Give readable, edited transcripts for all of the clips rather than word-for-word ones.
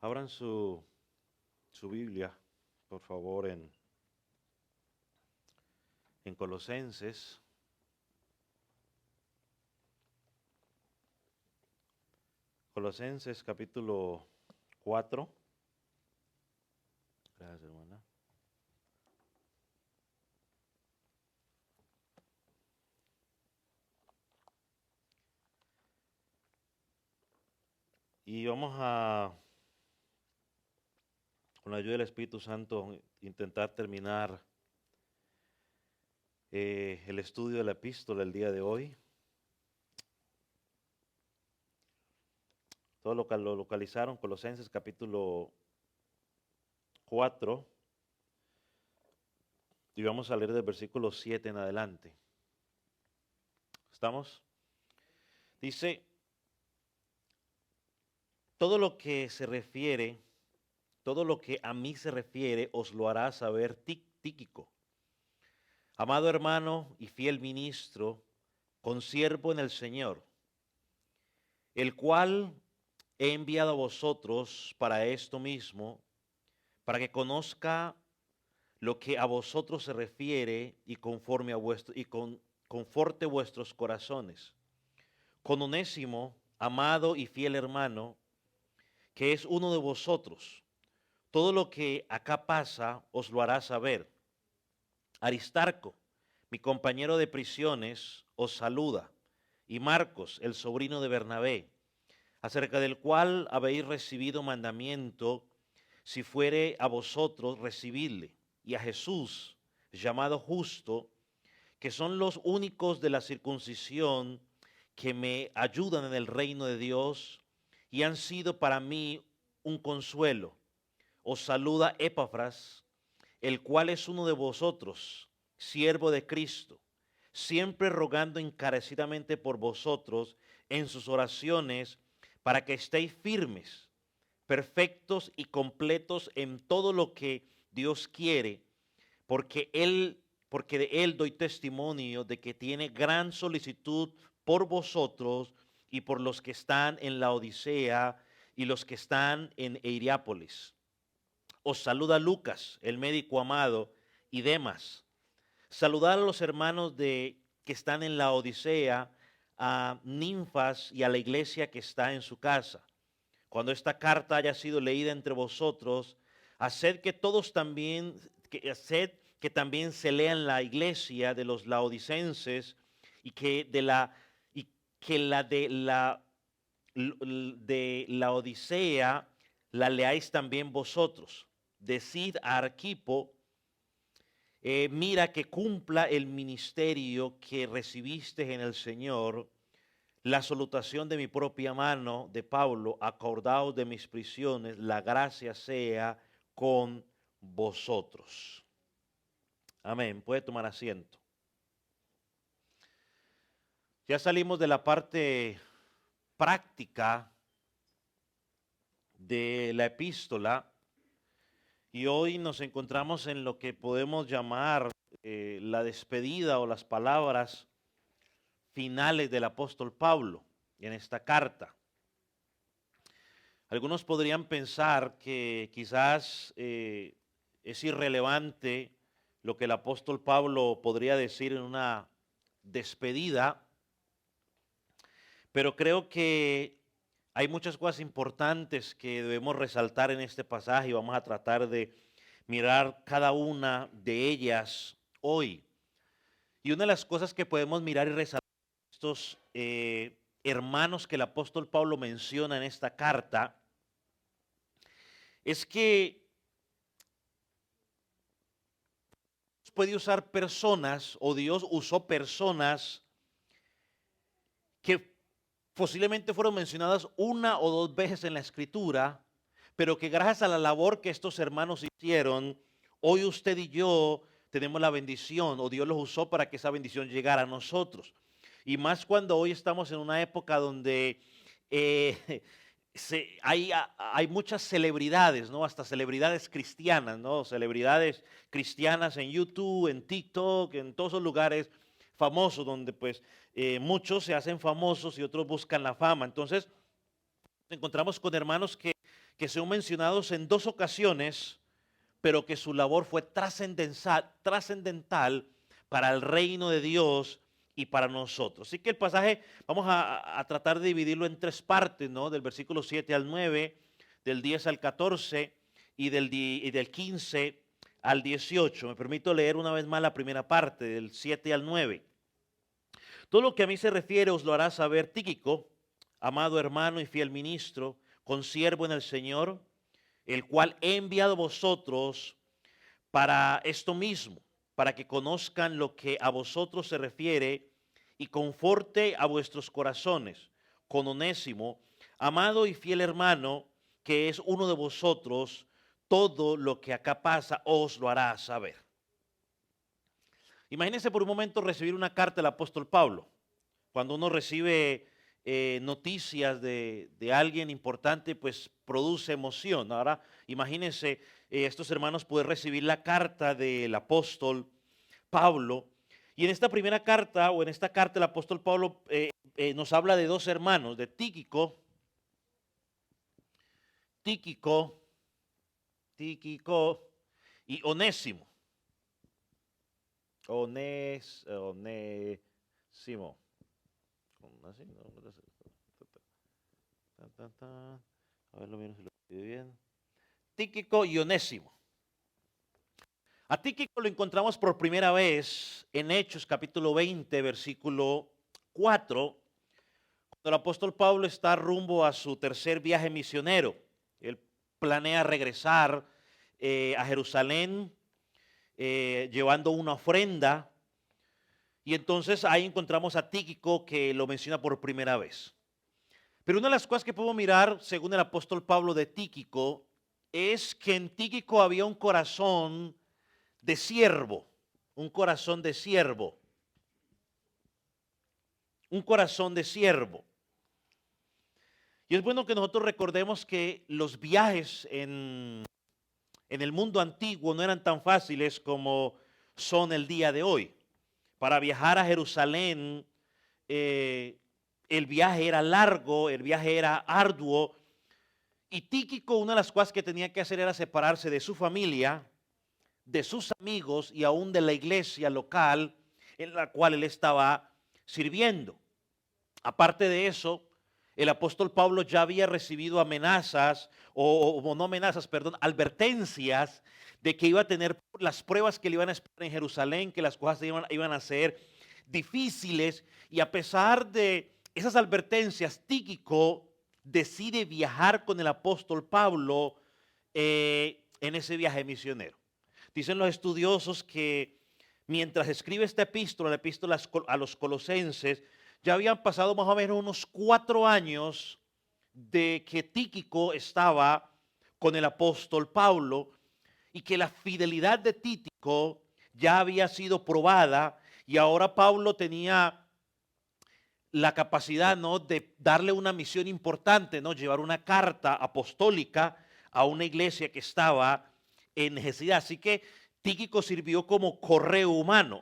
Abran su Biblia, por favor, en Colosenses. Colosenses capítulo 4. Gracias, hermana. Y vamos a, con la ayuda del Espíritu Santo, intentar terminar el estudio de la epístola el día de hoy. Todo lo localizaron, Colosenses capítulo 4. Y vamos a leer del versículo 7 en adelante. ¿Estamos? Dice, todo lo que a mí se refiere, os lo hará saber Tíquico. Amado hermano y fiel ministro, consiervo en el Señor, el cual he enviado a vosotros para esto mismo, para que conozca lo que a vosotros se refiere y conforte vuestros corazones. Con Onésimo, amado y fiel hermano, que es uno de vosotros, todo lo que acá pasa os lo hará saber. Aristarco, mi compañero de prisiones, os saluda, y Marcos, el sobrino de Bernabé, acerca del cual habéis recibido mandamiento, si fuere a vosotros, recibidle, y a Jesús, llamado justo, que son los únicos de la circuncisión que me ayudan en el reino de Dios y han sido para mí un consuelo. Os saluda Epafras, el cual es uno de vosotros, siervo de Cristo, siempre rogando encarecidamente por vosotros en sus oraciones, para que estéis firmes, perfectos y completos en todo lo que Dios quiere, porque de él doy testimonio de que tiene gran solicitud por vosotros y por los que están en la Odisea y los que están en Hierápolis. Os saluda Lucas, el médico amado, y Demas. Saludad a los hermanos que están en la Odisea, a Ninfas y a la iglesia que está en su casa. Cuando esta carta haya sido leída entre vosotros, haced que también se lea en la iglesia de los laodicenses y que la de la Odisea la leáis también vosotros. Decid a Arquipo, mira que cumpla el ministerio que recibiste en el Señor. La salutación de mi propia mano, de Pablo, acordaos de mis prisiones, la gracia sea con vosotros. Amén. Puede tomar asiento. Ya salimos de la parte práctica de la epístola y hoy nos encontramos en lo que podemos llamar la despedida o las palabras finales del apóstol Pablo en esta carta. Algunos podrían pensar que quizás es irrelevante lo que el apóstol Pablo podría decir en una despedida, pero creo que hay muchas cosas importantes que debemos resaltar en este pasaje y vamos a tratar de mirar cada una de ellas hoy. Y una de las cosas que podemos mirar y resaltar estos hermanos que el apóstol Pablo menciona en esta carta es que puede usar personas o Dios usó personas que posiblemente fueron mencionadas una o dos veces en la escritura, pero que gracias a la labor que estos hermanos hicieron, hoy usted y yo tenemos la bendición o Dios los usó para que esa bendición llegara a nosotros. Y más cuando hoy estamos en una época donde hay muchas celebridades, ¿no? Hasta celebridades cristianas, ¿no? Celebridades cristianas en YouTube, en TikTok, en todos esos lugares famosos donde pues muchos se hacen famosos y otros buscan la fama. Entonces, nos encontramos con hermanos que que son mencionados en 2 ocasiones, pero que su labor fue trascendental para el reino de Dios y para nosotros. Así que el pasaje vamos a tratar de dividirlo en 3 partes, ¿no? Del versículo 7 al 9, del 10 al 14 y del 15 al 18. Me permito leer una vez más la primera parte, del 7 al 9. Todo lo que a mí se refiere os lo hará saber Tíquico, amado hermano y fiel ministro, consiervo en el Señor, el cual he enviado a vosotros para esto mismo, para que conozcan lo que a vosotros se refiere y conforte a vuestros corazones, con Onésimo, amado y fiel hermano, que es uno de vosotros, todo lo que acá pasa os lo hará saber. Imagínense por un momento recibir una carta del apóstol Pablo. Cuando uno recibe noticias de alguien importante, pues produce emoción. Ahora, imagínense estos hermanos poder recibir la carta del apóstol Pablo. Y en esta primera carta, o en esta carta, el apóstol Pablo nos habla de 2 hermanos, de Tíquico y Onésimo. Onésimo. A ver lo menos si lo escribí bien. Tíquico y Onésimo. A Tíquico lo encontramos por primera vez en Hechos capítulo 20, versículo 4, cuando el apóstol Pablo está rumbo a su tercer viaje misionero. Él planea regresar a Jerusalén llevando una ofrenda. Y entonces ahí encontramos a Tíquico, que lo menciona por primera vez. Pero una de las cosas que podemos mirar, según el apóstol Pablo, de Tíquico, es que en Tíquico había un corazón de siervo, un corazón de siervo, un corazón de siervo. Y es bueno que nosotros recordemos que los viajes en el mundo antiguo no eran tan fáciles como son el día de hoy. Para viajar a Jerusalén, el viaje era largo, el viaje era arduo. Y Tíquico, una de las cosas que tenía que hacer era separarse de su familia, de sus amigos y aún de la iglesia local en la cual él estaba sirviendo. Aparte de eso, el apóstol Pablo ya había recibido amenazas, o no amenazas, perdón, advertencias de que iba a tener las pruebas que le iban a esperar en Jerusalén, que las cosas iban a ser difíciles. Y a pesar de esas advertencias, Tíquico decide viajar con el apóstol Pablo en ese viaje misionero. Dicen los estudiosos que mientras escribe esta epístola, la epístola a los colosenses, ya habían pasado más o menos unos 4 años de que Tíquico estaba con el apóstol Pablo y que la fidelidad de Tíquico ya había sido probada y ahora Pablo tenía la capacidad, ¿no?, de darle una misión importante, ¿no?, llevar una carta apostólica a una iglesia que estaba en necesidad. Así que Tíquico sirvió como correo humano.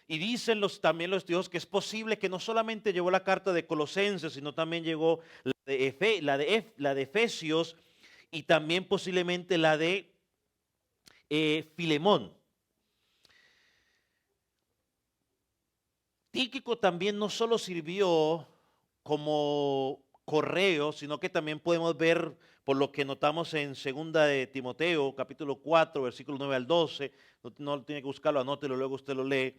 Y dicen también los estudios que es posible que no solamente llevó la carta de Colosenses, sino también llegó la de Efesios y también posiblemente la de Filemón. Tíquico también no solo sirvió como correo, sino que también podemos ver, por lo que notamos en 2 de Timoteo, capítulo 4, versículo 9 al 12, no tiene que buscarlo, anótelo, luego usted lo lee,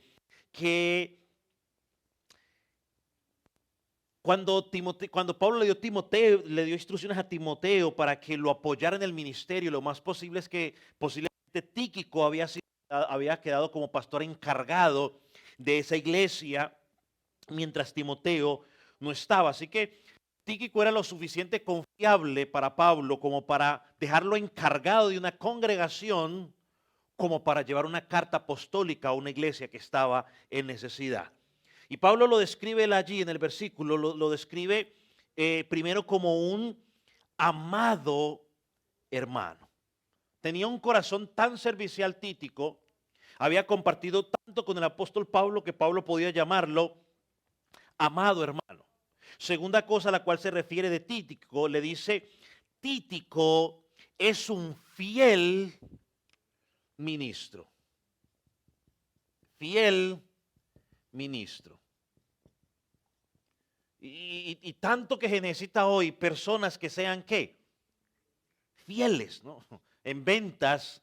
que cuando Pablo le dio instrucciones a Timoteo para que lo apoyara en el ministerio, lo más posible es que posiblemente Tíquico había quedado como pastor encargado de esa iglesia mientras Timoteo no estaba. Así que Tíquico era lo suficiente confiable para Pablo como para dejarlo encargado de una congregación, como para llevar una carta apostólica a una iglesia que estaba en necesidad. Y Pablo lo describe él allí en el versículo, lo describe primero como un amado hermano. Tenía un corazón tan servicial Tíquico, había compartido tanto con el apóstol Pablo que Pablo podía llamarlo amado hermano. Segunda cosa a la cual se refiere de Tíquico, le dice Tíquico es un fiel ministro. Fiel ministro. Y tanto que se necesita hoy personas que sean, ¿qué? Fieles, ¿no? En ventas,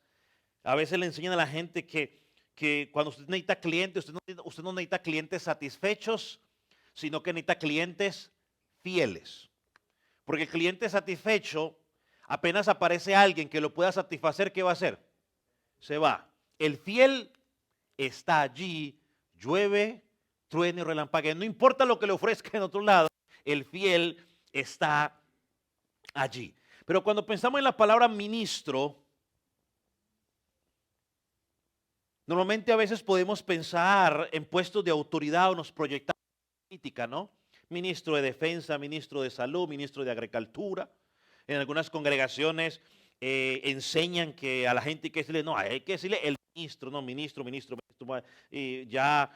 a veces le enseñan a la gente que cuando usted necesita clientes, usted no necesita clientes satisfechos, sino que necesita clientes fieles. Porque el cliente satisfecho, apenas aparece alguien que lo pueda satisfacer, ¿qué va a hacer? Se va. El fiel está allí, llueve, truene y relampaguee. No importa lo que le ofrezca en otro lado, el fiel está allí. Pero cuando pensamos en la palabra ministro, normalmente a veces podemos pensar en puestos de autoridad o nos proyectamos en política, ¿no? Ministro de Defensa, ministro de Salud, ministro de Agricultura. En algunas congregaciones enseñan que a la gente hay que decirle, no, hay que decirle el ministro, no, ministro, y ya.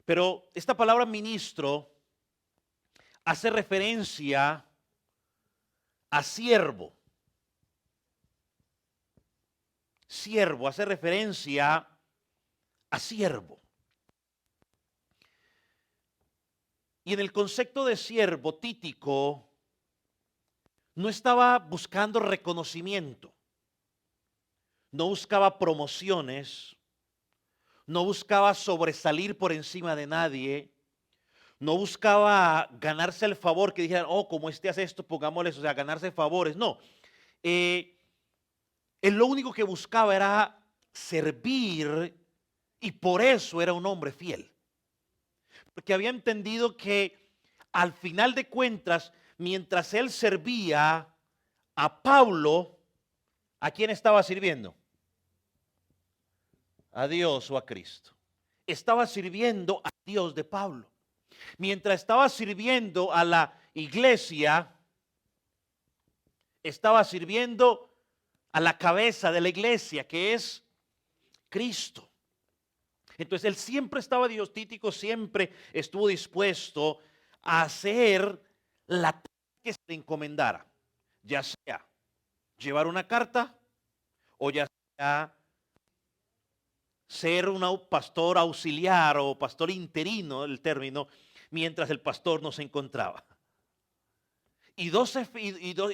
Pero esta palabra ministro hace referencia a siervo. Siervo, hace referencia a siervo. Y en el concepto de siervo, Tíquico no estaba buscando reconocimiento, no buscaba promociones, no buscaba sobresalir por encima de nadie, no buscaba ganarse el favor, que dijeran, oh, como este hace esto, pongámosle, o sea, ganarse favores. No, él lo único que buscaba era servir y por eso era un hombre fiel. Porque había entendido que al final de cuentas, mientras él servía a Pablo, ¿a quién estaba sirviendo? ¿A Dios o a Cristo? Estaba sirviendo a Dios de Pablo. Mientras estaba sirviendo a la iglesia, estaba sirviendo a la cabeza de la iglesia, que es Cristo. Entonces él siempre estaba, Dios Tíquico siempre estuvo dispuesto a hacer la tarea que se le encomendara, ya sea llevar una carta o ya sea ser un pastor auxiliar o pastor interino, el término, mientras el pastor no se encontraba. Y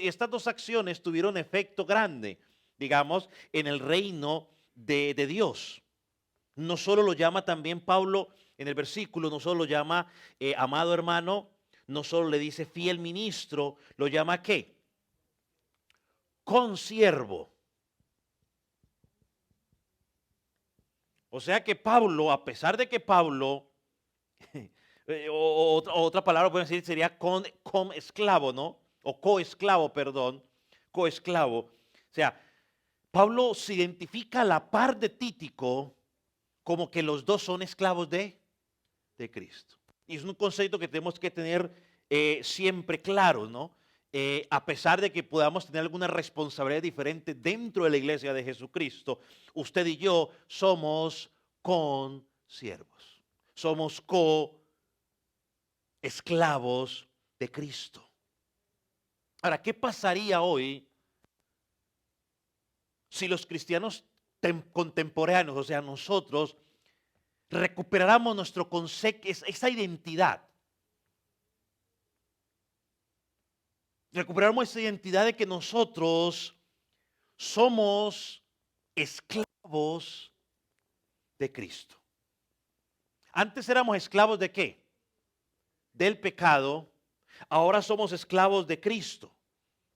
estas dos acciones tuvieron efecto grande, digamos, en el reino de Dios. No solo lo llama también Pablo en el versículo, no solo lo llama amado hermano, no solo le dice fiel ministro, lo llama ¿qué? Consiervo. O sea que Pablo, a pesar de que Pablo, otra palabra pueden decir sería con esclavo, ¿no? O coesclavo, perdón, coesclavo. O sea, Pablo se identifica a la par de Tíquico como que los dos son esclavos de Cristo. Y es un concepto que tenemos que tener siempre claro, ¿no? A pesar de que podamos tener alguna responsabilidad diferente dentro de la iglesia de Jesucristo, usted y yo somos consiervos, somos coesclavos de Cristo. Ahora, ¿qué pasaría hoy si los cristianos contemporáneos, o sea, nosotros, recuperáramos nuestro concepto, esa identidad? Recuperamos esa identidad de que nosotros somos esclavos de Cristo. Antes éramos esclavos de ¿qué? Del pecado. Ahora somos esclavos de Cristo.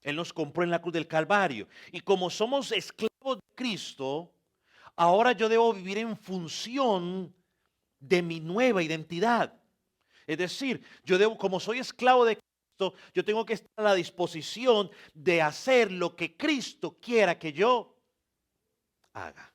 Él nos compró en la cruz del Calvario. Y como somos esclavos de Cristo, ahora yo debo vivir en función de mi nueva identidad. Es decir, yo debo, como soy esclavo de Cristo, yo tengo que estar a la disposición de hacer lo que Cristo quiera que yo haga.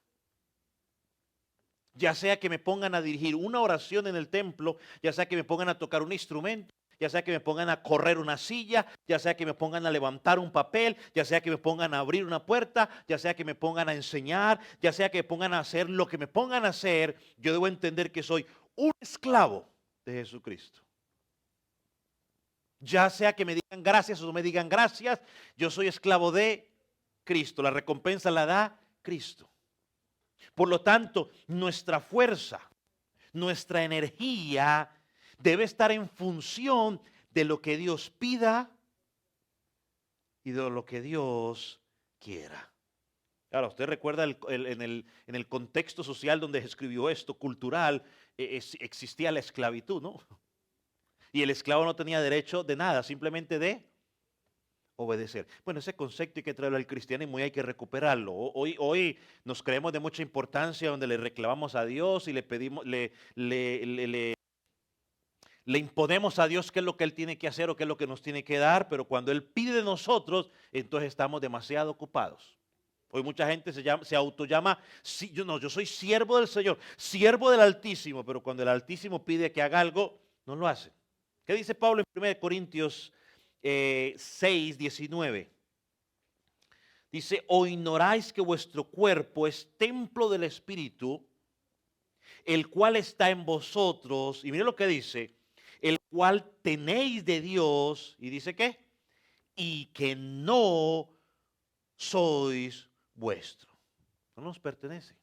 Ya sea que me pongan a dirigir una oración en el templo, ya sea que me pongan a tocar un instrumento, ya sea que me pongan a correr una silla, ya sea que me pongan a levantar un papel, ya sea que me pongan a abrir una puerta, ya sea que me pongan a enseñar, ya sea que me pongan a hacer lo que me pongan a hacer, yo debo entender que soy un esclavo de Jesucristo. Ya sea que me digan gracias o no me digan gracias, yo soy esclavo de Cristo. La recompensa la da Cristo. Por lo tanto, nuestra fuerza, nuestra energía debe estar en función de lo que Dios pida y de lo que Dios quiera. Ahora, usted recuerda en el contexto social donde se escribió esto, cultural, existía la esclavitud, ¿no? Y el esclavo no tenía derecho de nada, simplemente de obedecer. Bueno, ese concepto hay que traerlo al cristianismo y hay que recuperarlo. Hoy nos creemos de mucha importancia donde le reclamamos a Dios y le pedimos, le imponemos a Dios qué es lo que Él tiene que hacer o qué es lo que nos tiene que dar, pero cuando Él pide de nosotros, entonces estamos demasiado ocupados. Hoy mucha gente se autollama, sí, yo soy siervo del Señor, siervo del Altísimo, pero cuando el Altísimo pide que haga algo, no lo hace. ¿Qué dice Pablo en 1 Corintios 6, 19? Dice, o ignoráis que vuestro cuerpo es templo del Espíritu, el cual está en vosotros, y mire lo que dice, el cual tenéis de Dios, y dice ¿qué? Y que no sois vuestro. No nos pertenece,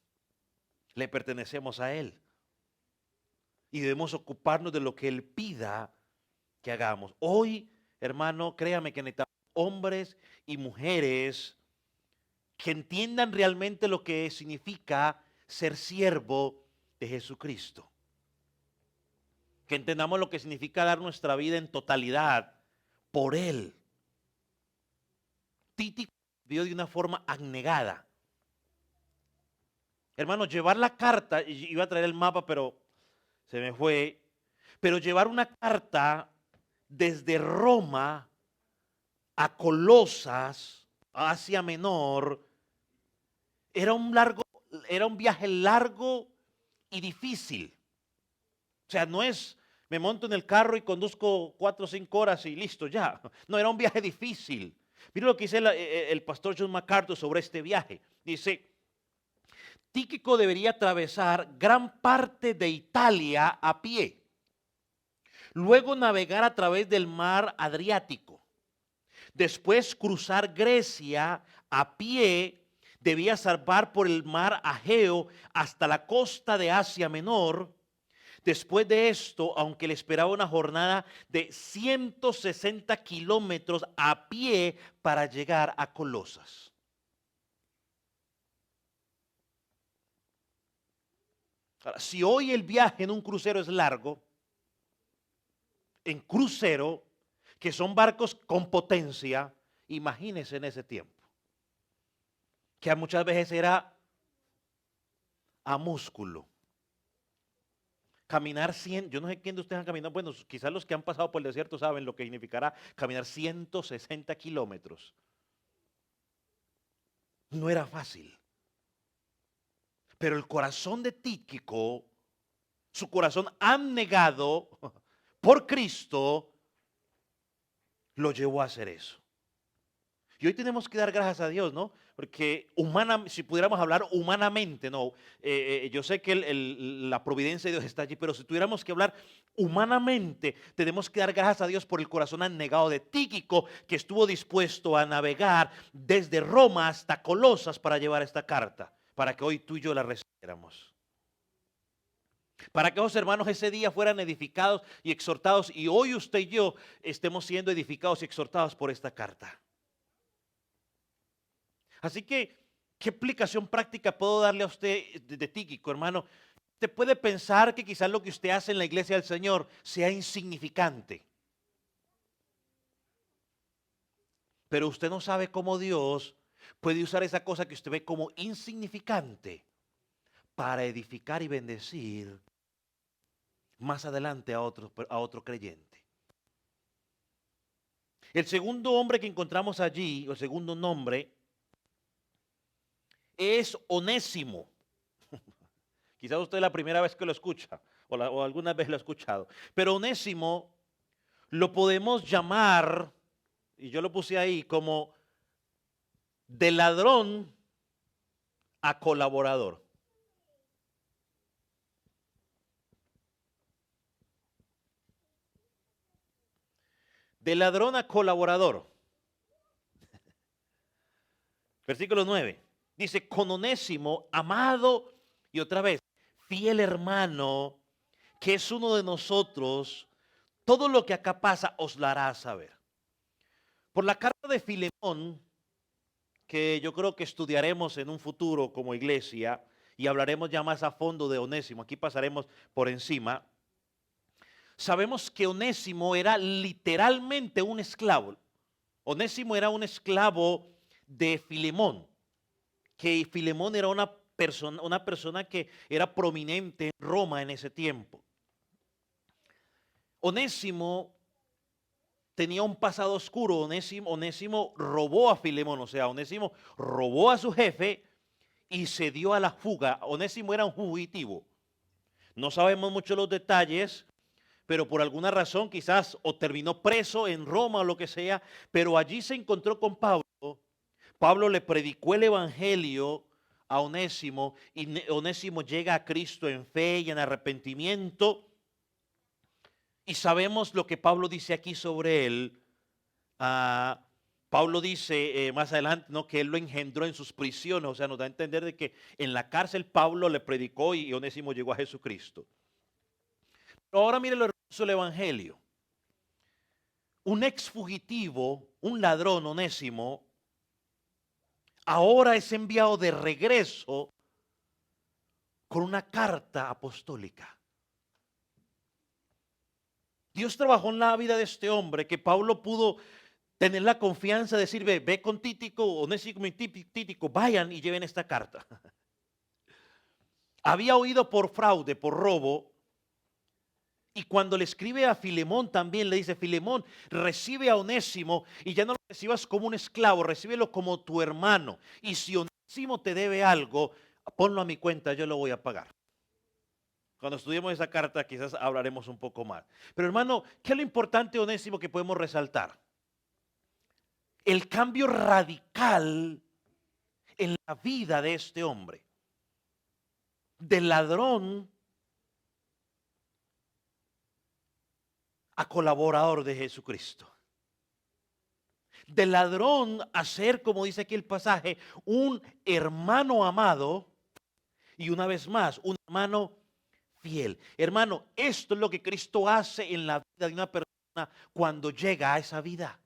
le pertenecemos a Él. Y debemos ocuparnos de lo que Él pida que hagamos. Hoy, hermano, créame que necesitamos hombres y mujeres que entiendan realmente lo que significa ser siervo de Jesucristo. Que entendamos lo que significa dar nuestra vida en totalidad por Él. Tíquico vivió de una forma abnegada. Hermano, llevar la carta, iba a traer el mapa, pero se me fue. Pero llevar una carta desde Roma a Colosas, Asia Menor, era un viaje largo y difícil. O sea, no es, me monto en el carro y conduzco 4 o 5 horas y listo, ya. No, era un viaje difícil. Mira lo que dice el pastor John MacArthur sobre este viaje. Dice, Tíquico debería atravesar gran parte de Italia a pie. Luego navegar a través del mar Adriático. Después cruzar Grecia a pie, debía zarpar por el mar Ageo hasta la costa de Asia Menor. Después de esto, aunque le esperaba una jornada de 160 kilómetros a pie para llegar a Colosas. Ahora, si hoy el viaje en un crucero es largo, en crucero, que son barcos con potencia, imagínense en ese tiempo, que muchas veces era a músculo. Caminar 100, yo no sé quién de ustedes han caminado, bueno, quizás los que han pasado por el desierto saben lo que significará caminar 160 kilómetros. No era fácil. Pero el corazón de Tíquico, su corazón abnegado por Cristo, lo llevó a hacer eso. Y hoy tenemos que dar gracias a Dios, ¿no? Porque si pudiéramos hablar humanamente, no. Yo sé que la providencia de Dios está allí, pero si tuviéramos que hablar humanamente, tenemos que dar gracias a Dios por el corazón abnegado de Tíquico, que estuvo dispuesto a navegar desde Roma hasta Colosas para llevar esta carta, para que hoy tú y yo la recibiéramos. Para que esos hermanos ese día fueran edificados y exhortados, y hoy usted y yo estemos siendo edificados y exhortados por esta carta. Así que, ¿qué aplicación práctica puedo darle a usted de Tíquico, hermano? Usted puede pensar que quizás lo que usted hace en la iglesia del Señor sea insignificante. Pero usted no sabe cómo Dios puede usar esa cosa que usted ve como insignificante para edificar y bendecir más adelante a otro creyente. El segundo hombre que encontramos allí, el segundo nombre, es Onésimo. Quizás usted es la primera vez que lo escucha o alguna vez lo ha escuchado. Pero Onésimo lo podemos llamar, y yo lo puse ahí, como de ladrón a colaborador. De ladrón a colaborador. Versículo 9. Dice, con Onésimo, amado, y otra vez, fiel hermano, que es uno de nosotros, todo lo que acá pasa os lo hará saber. Por la carta de Filemón, que yo creo que estudiaremos en un futuro como iglesia, y hablaremos ya más a fondo de Onésimo, aquí pasaremos por encima. Sabemos que Onésimo era literalmente un esclavo. Onésimo era un esclavo de Filemón, que Filemón era una persona que era prominente en Roma en ese tiempo. Onésimo tenía un pasado oscuro. Onésimo robó a Filemón, o sea, Onésimo robó a su jefe y se dio a la fuga. Onésimo era un fugitivo. No sabemos mucho los detalles, pero por alguna razón quizás o terminó preso en Roma o lo que sea, pero allí se encontró con Pablo. Pablo le predicó el evangelio a Onésimo y Onésimo llega a Cristo en fe y en arrepentimiento. Y sabemos lo que Pablo dice aquí sobre él. Pablo dice más adelante, ¿no?, que él lo engendró en sus prisiones, o sea, nos da a entender de que en la cárcel Pablo le predicó y Onésimo llegó a Jesucristo. Pero ahora mire lo hermoso del evangelio. Un ex fugitivo, un ladrón, Onésimo, ahora es enviado de regreso con una carta apostólica. Dios trabajó en la vida de este hombre que Pablo pudo tener la confianza de decir, ve con Títico, Onésimo y Títico, vayan y lleven esta carta. Había oído por fraude, por robo, y cuando le escribe a Filemón también le dice, Filemón, recibe a Onésimo y ya no lo recibas como un esclavo, recíbelo como tu hermano. Y si Onésimo te debe algo, ponlo a mi cuenta, yo lo voy a pagar. Cuando estudiemos esa carta quizás hablaremos un poco más. Pero hermano, ¿qué es lo importante, Onésimo, que podemos resaltar? El cambio radical en la vida de este hombre. Del ladrón a colaborador de Jesucristo. Del ladrón a ser, como dice aquí el pasaje, un hermano amado y una vez más, un hermano fiel. Hermano, esto es lo que Cristo hace en la vida de una persona cuando llega a esa vida.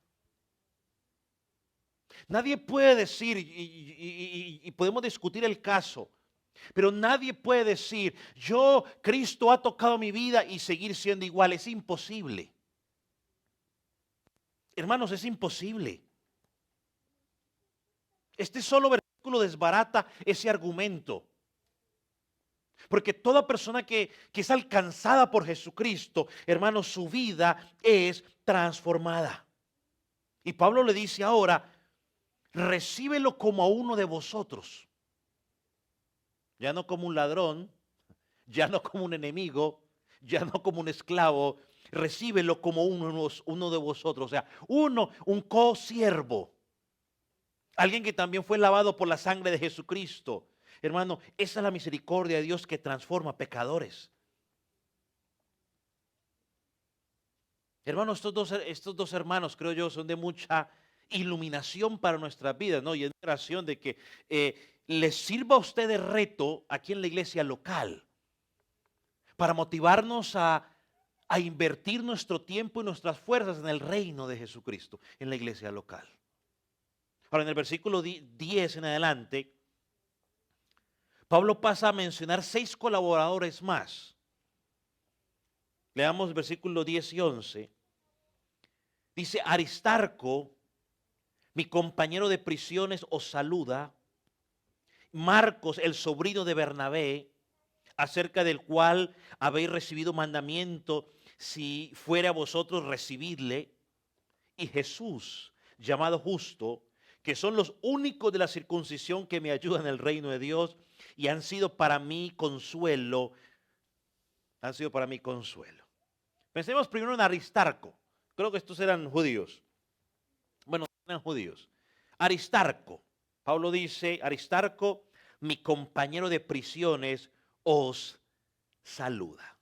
Nadie puede decir, y podemos discutir el caso, pero nadie puede decir, Cristo ha tocado mi vida y seguir siendo igual. Es imposible. Hermanos, es imposible. Este solo versículo desbarata ese argumento. Porque toda persona que es alcanzada por Jesucristo, hermanos, su vida es transformada. Y Pablo le dice ahora, recíbelo como a uno de vosotros. Ya no como un ladrón, ya no como un enemigo, ya no como un esclavo. Recíbelo como uno de vosotros. O sea, un co-siervo. Alguien que también fue lavado por la sangre de Jesucristo. Hermano, esa es la misericordia de Dios que transforma pecadores. Hermano, estos dos hermanos, creo yo, son de mucha iluminación para nuestras vidas, ¿no? Y es oración de que les sirva a usted de reto aquí en la iglesia local para motivarnos a invertir nuestro tiempo y nuestras fuerzas en el reino de Jesucristo, en la iglesia local. Ahora, en el versículo 10 en adelante, Pablo pasa a mencionar 6 colaboradores más. Leamos versículos 10 y 11. Dice, Aristarco, mi compañero de prisiones, os saluda. Marcos, el sobrino de Bernabé, acerca del cual habéis recibido mandamiento, si fuere a vosotros recibidle. Y Jesús, llamado Justo, que son los únicos de la circuncisión que me ayudan en el reino de Dios y han sido para mí consuelo. Han sido para mí consuelo. Pensemos primero en Aristarco. Creo que estos eran judíos. Bueno, eran judíos. Aristarco. Pablo dice, Aristarco, mi compañero de prisiones, os saluda.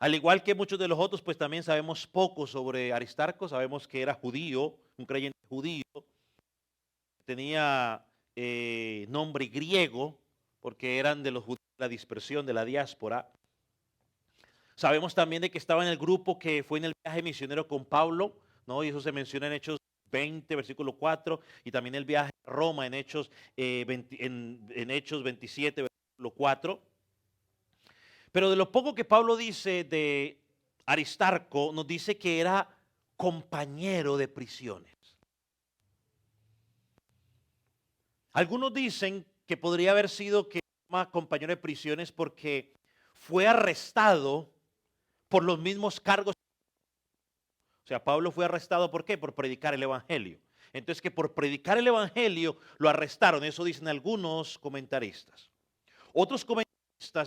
Al igual que muchos de los otros, pues también sabemos poco sobre Aristarco. Sabemos que era judío, un creyente judío. Tenía nombre griego, porque eran de los judíos de la dispersión, de la diáspora. Sabemos también de que estaba en el grupo que fue en el viaje misionero con Pablo, ¿no? Y eso se menciona en Hechos 20, versículo 4, y también el viaje a Roma en Hechos, en Hechos 27, versículo 4. Pero de lo poco que Pablo dice de Aristarco, nos dice que era compañero de prisiones. Algunos dicen que podría haber sido que era compañero de prisiones porque fue arrestado por los mismos cargos. O sea, Pablo fue arrestado ¿por qué? Por predicar el evangelio. Entonces que por predicar el evangelio lo arrestaron. Eso dicen algunos comentaristas. Otros comentaristas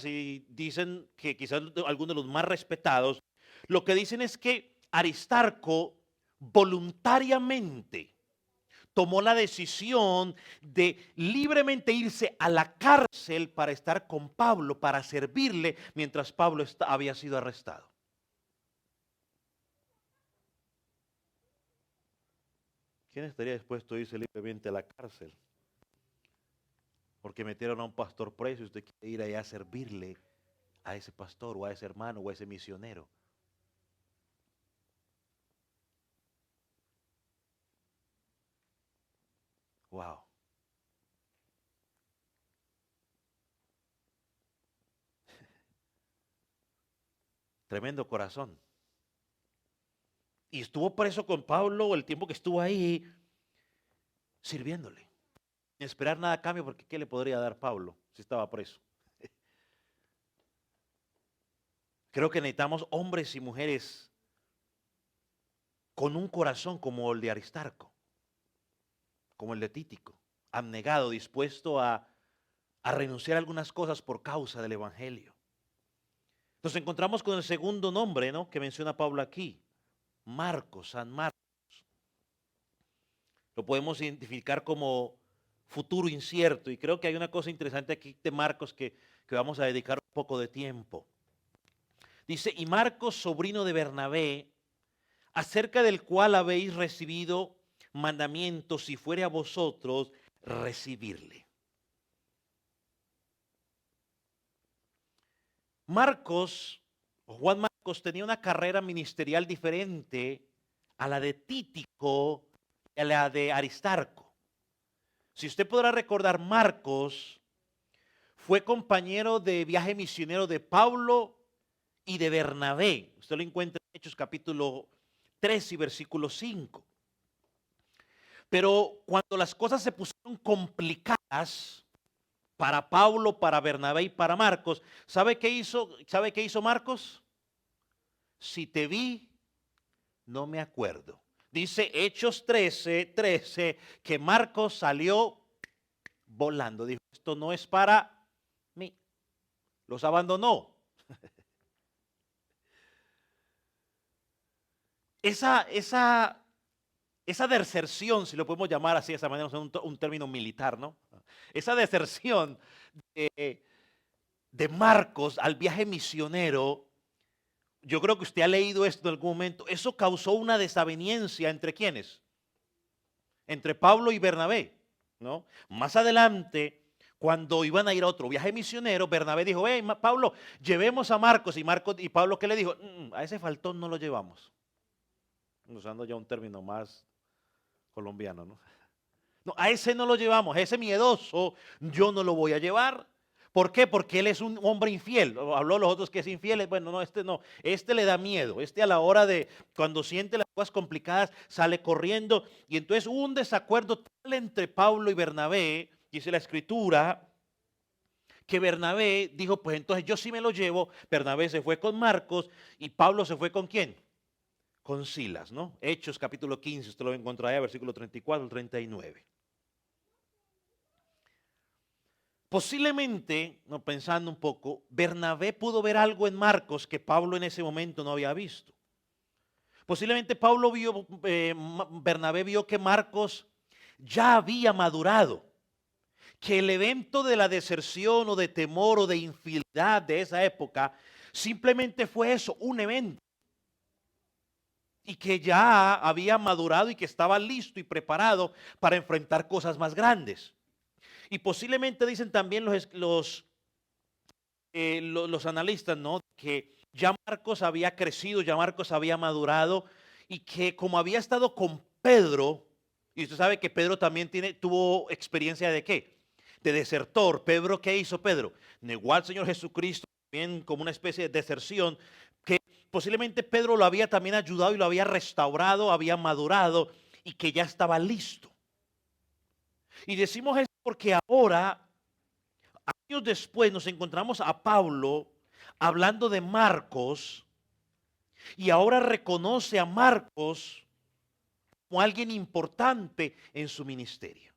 y dicen que quizás algunos de los más respetados, lo que dicen es que Aristarco voluntariamente tomó la decisión de libremente irse a la cárcel para estar con Pablo, para servirle mientras Pablo había sido arrestado. ¿Quién estaría dispuesto a irse libremente a la cárcel? Porque metieron a un pastor preso y usted quiere ir allá a servirle a ese pastor o a ese hermano o a ese misionero. Wow. Tremendo corazón. Y estuvo preso con Pablo el tiempo que estuvo ahí sirviéndole. Sin esperar nada a cambio, porque ¿qué le podría dar Pablo si estaba preso? Creo que necesitamos hombres y mujeres con un corazón como el de Aristarco, como el de Títico, abnegado, dispuesto a renunciar a algunas cosas por causa del evangelio. Nos encontramos con el segundo nombre, ¿no?, que menciona Pablo aquí, Marcos, San Marcos. Lo podemos identificar como futuro incierto, y creo que hay una cosa interesante aquí de Marcos que vamos a dedicar un poco de tiempo. Dice, y Marcos, sobrino de Bernabé, acerca del cual habéis recibido mandamientos, si fuere a vosotros, recibirle. Marcos, Juan Marcos, tenía una carrera ministerial diferente a la de Títico y a la de Aristarco. Si usted podrá recordar, Marcos fue compañero de viaje misionero de Pablo y de Bernabé. Usted lo encuentra en Hechos capítulo 3 y versículo 5. Pero cuando las cosas se pusieron complicadas para Pablo, para Bernabé y para Marcos, ¿sabe qué hizo? ¿Sabe qué hizo Marcos? Si te vi, no me acuerdo. Dice Hechos 13, que Marcos salió volando. Dijo, esto no es para mí. Los abandonó. Esa deserción, si lo podemos llamar así de esa manera, un término militar, ¿no? Esa deserción de Marcos al viaje misionero, yo creo que usted ha leído esto en algún momento, eso causó una desaveniencia entre ¿quiénes? Entre Pablo y Bernabé, ¿no? Más adelante, cuando iban a ir a otro viaje misionero, Bernabé dijo, hey, Pablo, llevemos a Marcos. Y Pablo, ¿qué le dijo? A ese faltón no lo llevamos. Usando ya un término más colombiano, ¿no? No, a ese no lo llevamos, a ese miedoso yo no lo voy a llevar. ¿Por qué? Porque él es un hombre infiel. Habló los otros que es infiel. Bueno, no, este le da miedo. Este a la hora de, cuando siente las cosas complicadas, sale corriendo. Y entonces hubo un desacuerdo tal entre Pablo y Bernabé, dice la escritura, que Bernabé dijo, pues entonces yo sí me lo llevo. Bernabé se fue con Marcos y Pablo se fue ¿con quién? Con Silas, ¿no? Hechos capítulo 15, usted lo va a encontrar allá, versículo 34 al 39. Posiblemente, no, pensando un poco, Bernabé pudo ver algo en Marcos que Pablo en ese momento no había visto. Posiblemente Bernabé vio que Marcos ya había madurado, que el evento de la deserción o de temor o de infidelidad de esa época simplemente fue eso, un evento. Y que ya había madurado y que estaba listo y preparado para enfrentar cosas más grandes. Y posiblemente dicen también los analistas, ¿no? Que ya Marcos había crecido, ya Marcos había madurado y que como había estado con Pedro, y usted sabe que Pedro también tuvo experiencia de qué, de desertor. Pedro, ¿qué hizo Pedro? Negó al Señor Jesucristo también como una especie de deserción, que posiblemente Pedro lo había también ayudado y lo había restaurado, había madurado y que ya estaba listo. Y decimos esto porque ahora, años después, nos encontramos a Pablo hablando de Marcos y ahora reconoce a Marcos como alguien importante en su ministerio.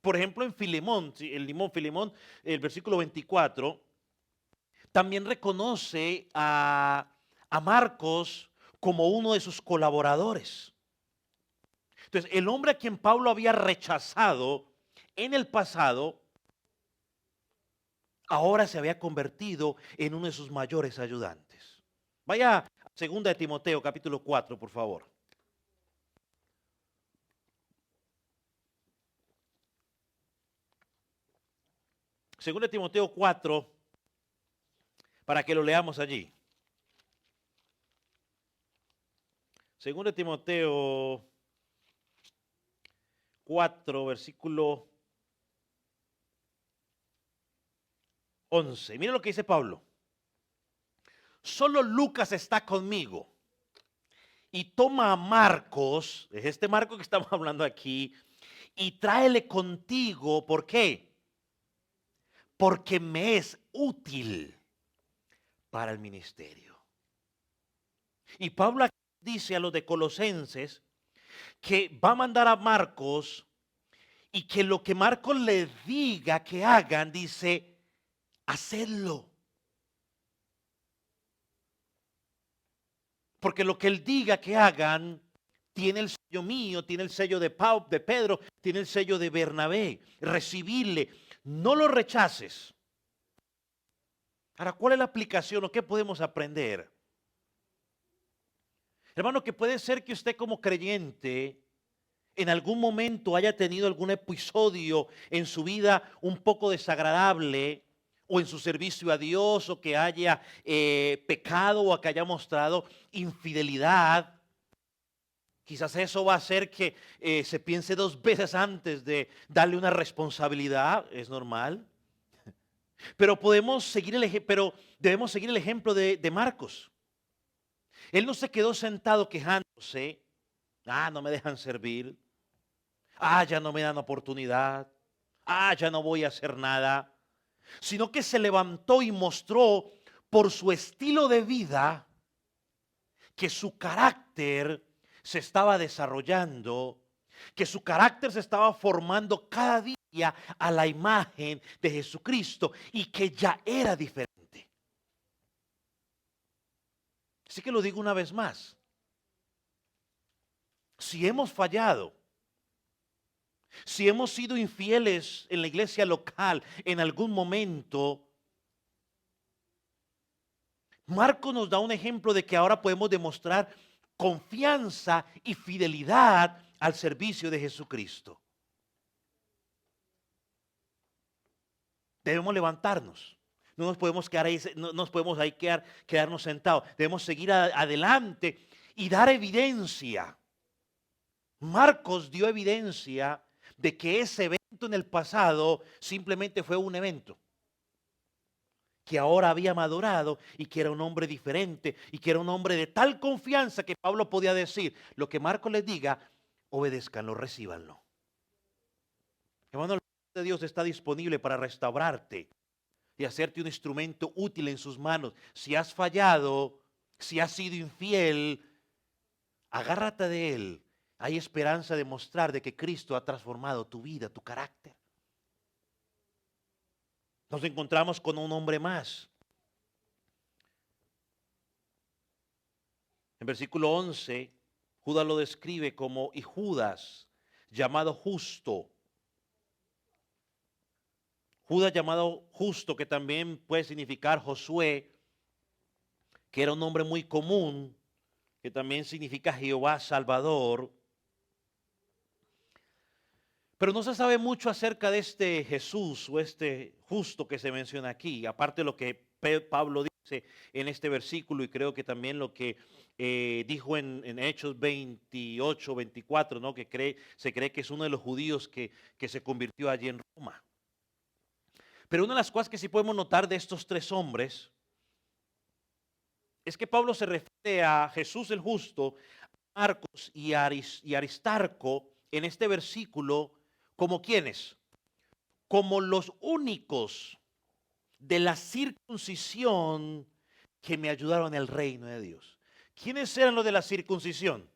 Por ejemplo, en Filemón, Filemón, el versículo 24, también reconoce a Marcos como uno de sus colaboradores. Entonces, el hombre a quien Pablo había rechazado en el pasado, ahora se había convertido en uno de sus mayores ayudantes. Vaya a 2 de Timoteo, capítulo 4, por favor. 2 de Timoteo 4, para que lo leamos allí. 2 de Timoteo 4, versículo 11. Mira lo que dice Pablo. Solo Lucas está conmigo. Y toma a Marcos, es este Marcos que estamos hablando aquí, y tráele contigo. ¿Por qué? Porque me es útil para el ministerio. Y Pablo dice a los de Colosenses que va a mandar a Marcos y que lo que Marcos les diga que hagan, dice, hacedlo. Porque lo que él diga que hagan tiene el sello mío, tiene el sello de Pedro, tiene el sello de Bernabé. Recibirle, no lo rechaces. Ahora, ¿cuál es la aplicación o qué podemos aprender? Hermano, que puede ser que usted como creyente en algún momento haya tenido algún episodio en su vida un poco desagradable o en su servicio a Dios o que haya pecado o que haya mostrado infidelidad. Quizás eso va a hacer que se piense dos veces antes de darle una responsabilidad, es normal. Pero debemos seguir el ejemplo de Marcos. Él no se quedó sentado quejándose. No me dejan servir. Ya no me dan oportunidad. Ya no voy a hacer nada. Sino que se levantó y mostró por su estilo de vida que su carácter se estaba desarrollando, que su carácter se estaba formando cada día a la imagen de Jesucristo y que ya era diferente. Así que lo digo una vez más. Si hemos fallado, si hemos sido infieles en la iglesia local en algún momento, Marcos nos da un ejemplo de que ahora podemos demostrar confianza y fidelidad al servicio de Jesucristo. Debemos levantarnos. No nos podemos quedar ahí, no nos podemos ahí quedarnos sentados. Debemos seguir adelante y dar evidencia. Marcos dio evidencia de que ese evento en el pasado simplemente fue un evento. Que ahora había madurado y que era un hombre diferente y que era un hombre de tal confianza que Pablo podía decir, lo que Marcos les diga, obedézcanlo, recíbanlo. Hermano, el poder de Dios está disponible para restaurarte y hacerte un instrumento útil en sus manos. Si has fallado, si has sido infiel, agárrate de Él. Hay esperanza de mostrar de que Cristo ha transformado tu vida, tu carácter. Nos encontramos con un hombre más. En versículo 11, Judas lo describe como y Judas, llamado justo. Judas llamado justo, que también puede significar Josué, que era un nombre muy común, que también significa Jehová Salvador. Pero no se sabe mucho acerca de este Jesús o este justo que se menciona aquí, aparte de lo que Pablo dice en este versículo y creo que también lo que dijo en Hechos 28, 24, ¿no? Que se cree que es uno de los judíos que se convirtió allí en Roma. Pero una de las cosas que sí podemos notar de estos tres hombres es que Pablo se refiere a Jesús el justo, Marcos y Aristarco en este versículo como quienes, como los únicos de la circuncisión que me ayudaron en el reino de Dios. ¿Quiénes eran los de la circuncisión?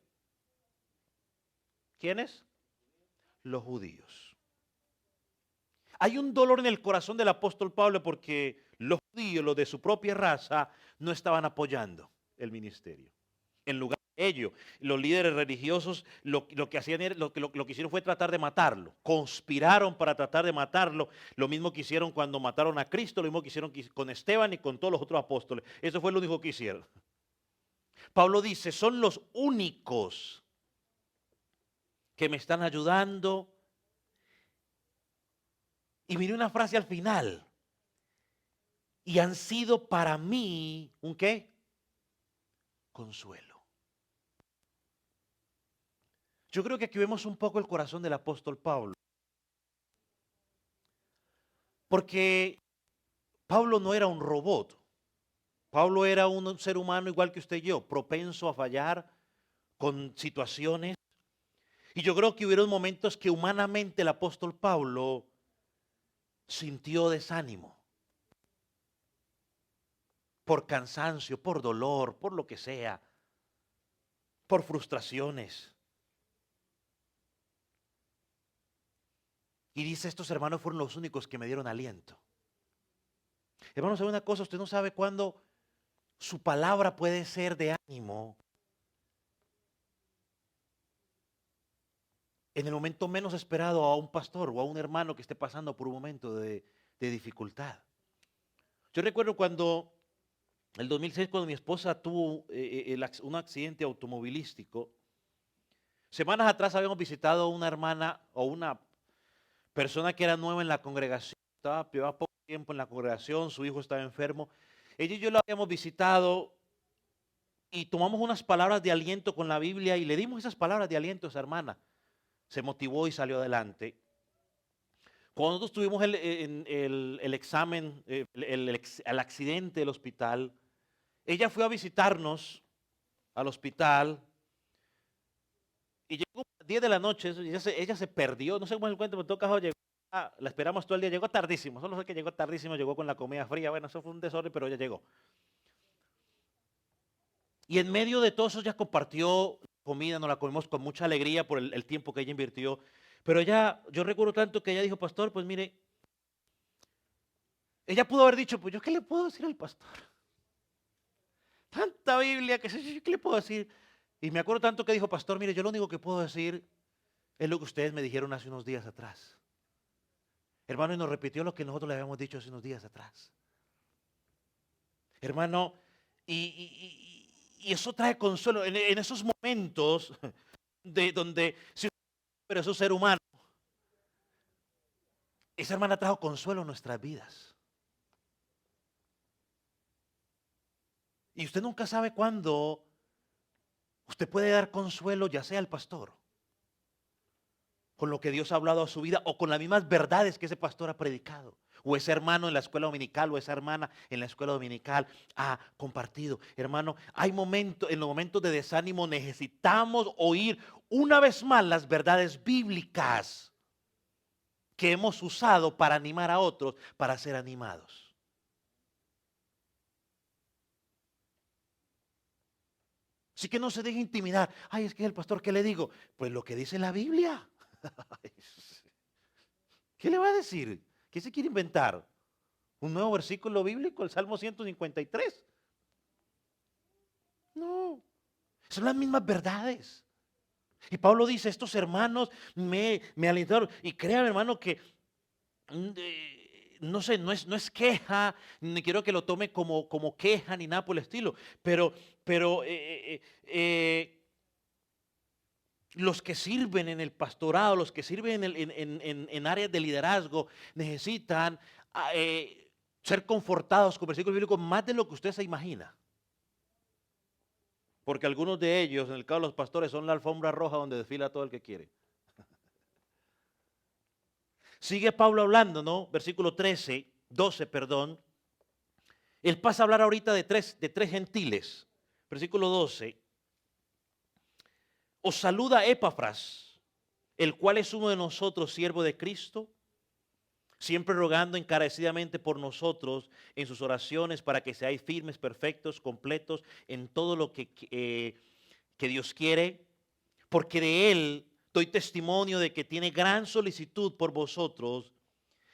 ¿Quiénes? Los judíos. Hay un dolor en el corazón del apóstol Pablo porque los judíos, los de su propia raza, no estaban apoyando el ministerio. En lugar de ello, los líderes religiosos lo que hacían era, lo que hicieron fue tratar de matarlo. Conspiraron para tratar de matarlo. Lo mismo que hicieron cuando mataron a Cristo, lo mismo que hicieron con Esteban y con todos los otros apóstoles. Eso fue lo único que hicieron. Pablo dice, son los únicos que me están ayudando. Y mire una frase al final. Y han sido para mí, ¿un qué? Consuelo. Yo creo que aquí vemos un poco el corazón del apóstol Pablo. Porque Pablo no era un robot. Pablo era un ser humano igual que usted y yo, propenso a fallar con situaciones. Y yo creo que hubieron momentos que humanamente el apóstol Pablo sintió desánimo. Por cansancio, por dolor, por lo que sea. Por frustraciones. Y dice, estos hermanos fueron los únicos que me dieron aliento. Hermanos, ¿sabe una cosa? Usted no sabe cuándo su palabra puede ser de ánimo en el momento menos esperado a un pastor o a un hermano que esté pasando por un momento de dificultad. Yo recuerdo cuando, el 2006, cuando mi esposa tuvo un accidente automovilístico, semanas atrás habíamos visitado a una hermana o una persona que era nueva en la congregación, llevaba poco tiempo en la congregación, su hijo estaba enfermo. Ella y yo la habíamos visitado y tomamos unas palabras de aliento con la Biblia y le dimos esas palabras de aliento a esa hermana. Se motivó y salió adelante. Cuando nosotros tuvimos el examen, el accidente del hospital, ella fue a visitarnos al hospital y llegó a las 10 de la noche, ella se perdió, no sé cómo es el cuento, pero en todo caso llegó, la esperamos todo el día, llegó tardísimo, solo sé que llegó tardísimo, llegó con la comida fría, bueno, eso fue un desorden, pero ella llegó. Y en medio de todo eso ya compartió comida, nos la comimos con mucha alegría por el tiempo que ella invirtió. Pero ella, yo recuerdo tanto que ella dijo, pastor, pues mire, ella pudo haber dicho, pues yo qué le puedo decir al pastor. Tanta Biblia, que sé yo, ¿qué le puedo decir? Y me acuerdo tanto que dijo, pastor, mire, yo lo único que puedo decir es lo que ustedes me dijeron hace unos días atrás. Hermano, y nos repitió lo que nosotros le habíamos dicho hace unos días atrás. Hermano, y eso trae consuelo en esos momentos de donde, si pero es un ser humano, esa hermana trajo consuelo en nuestras vidas. Y usted nunca sabe cuándo usted puede dar consuelo, ya sea al pastor, con lo que Dios ha hablado a su vida o con las mismas verdades que ese pastor ha predicado. O ese hermano en la escuela dominical o esa hermana en la escuela dominical ha compartido. Hermano, hay momentos, en los momentos de desánimo necesitamos oír una vez más las verdades bíblicas que hemos usado para animar a otros para ser animados. Así que no se deje intimidar. Ay, es que el pastor, ¿qué le digo? Pues lo que dice la Biblia. ¿Qué le va a decir? ¿Qué se quiere inventar? ¿Un nuevo versículo bíblico, el Salmo 153? No, son las mismas verdades. Y Pablo dice, estos hermanos me alentaron. Y créanme, hermano, que no sé, no es queja, ni quiero que lo tome como queja ni nada por el estilo, pero los que sirven en el pastorado, los que sirven en áreas de liderazgo, necesitan ser confortados con versículos bíblicos más de lo que usted se imagina. Porque algunos de ellos, en el caso de los pastores, son la alfombra roja donde desfila todo el que quiere. Sigue Pablo hablando, ¿no? Versículo 12, perdón. Él pasa a hablar ahorita de tres gentiles. Versículo 12. Os saluda Epafras, el cual es uno de nosotros, siervo de Cristo, siempre rogando encarecidamente por nosotros en sus oraciones para que seáis firmes, perfectos, completos en todo lo que Dios quiere, porque de él doy testimonio de que tiene gran solicitud por vosotros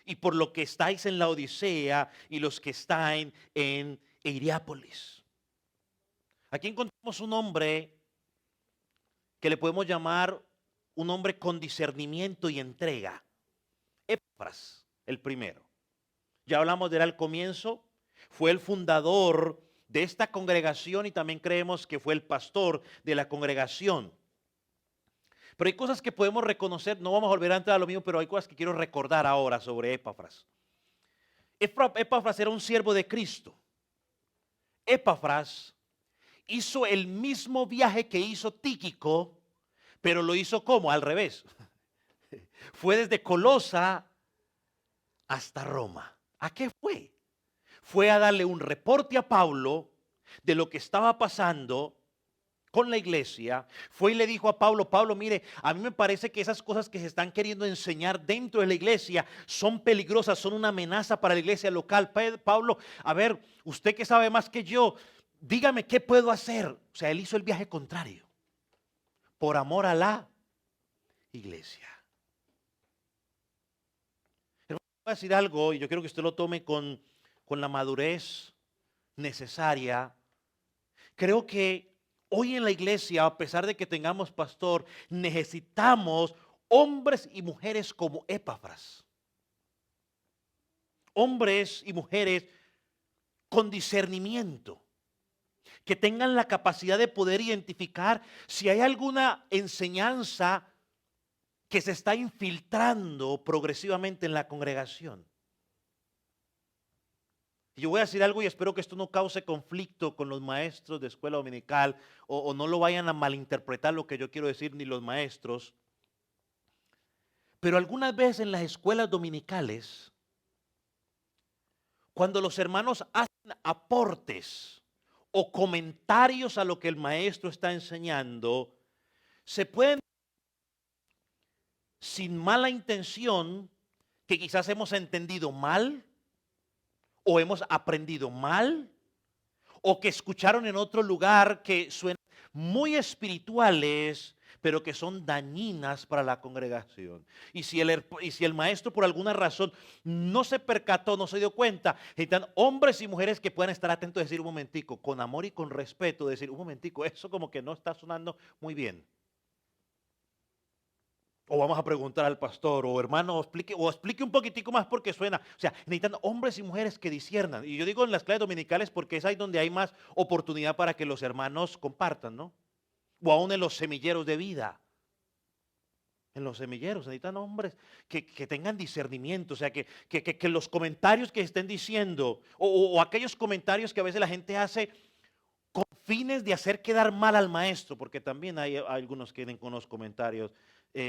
y por lo que estáis en la Odisea y los que están en Hierápolis. Aquí encontramos un hombre que le podemos llamar un hombre con discernimiento y entrega. Epafras, el primero. Ya hablamos de él al comienzo. Fue el fundador de esta congregación y también creemos que fue el pastor de la congregación. Pero hay cosas que podemos reconocer, no vamos a volver a entrar a lo mismo, pero hay cosas que quiero recordar ahora sobre Epafras. Epafras era un siervo de Cristo. Epafras hizo el mismo viaje que hizo Tíquico, pero lo hizo como al revés. Fue desde Colosa hasta Roma. ¿A qué fue? Fue a darle un reporte a Pablo de lo que estaba pasando con la iglesia. Fue y le dijo a Pablo, Pablo, mire, a mí me parece que esas cosas que se están queriendo enseñar dentro de la iglesia son peligrosas, son una amenaza para la iglesia local. Pablo, a ver, usted que sabe más que yo, dígame qué puedo hacer. O sea, él hizo el viaje contrario, por amor a la iglesia. Voy a decir algo y yo quiero que usted lo tome con la madurez necesaria. Creo que hoy en la iglesia, a pesar de que tengamos pastor, necesitamos hombres y mujeres como Epafras. Hombres y mujeres con discernimiento, que tengan la capacidad de poder identificar si hay alguna enseñanza que se está infiltrando progresivamente en la congregación. Yo voy a decir algo y espero que esto no cause conflicto con los maestros de escuela dominical o no lo vayan a malinterpretar lo que yo quiero decir ni los maestros. Pero algunas veces en las escuelas dominicales, cuando los hermanos hacen aportes o comentarios a lo que el maestro está enseñando, se pueden, sin mala intención, que quizás hemos entendido mal, o hemos aprendido mal, o que escucharon en otro lugar que suenan muy espirituales, pero que son dañinas para la congregación. Y si el maestro por alguna razón no se percató, no se dio cuenta, necesitan hombres y mujeres que puedan estar atentos y decir un momentico, con amor y con respeto, decir un momentico, eso como que no está sonando muy bien. O vamos a preguntar al pastor, o hermano, explique un poquitico más porque suena. O sea, necesitan hombres y mujeres que disciernan. Y yo digo en las clases dominicales porque es ahí donde hay más oportunidad para que los hermanos compartan, ¿no? O aún en los semilleros de vida. En los semilleros necesitan hombres que tengan discernimiento. O sea, que los comentarios que estén diciendo, o aquellos comentarios que a veces la gente hace con fines de hacer quedar mal al maestro, porque también hay algunos que vienen con unos comentarios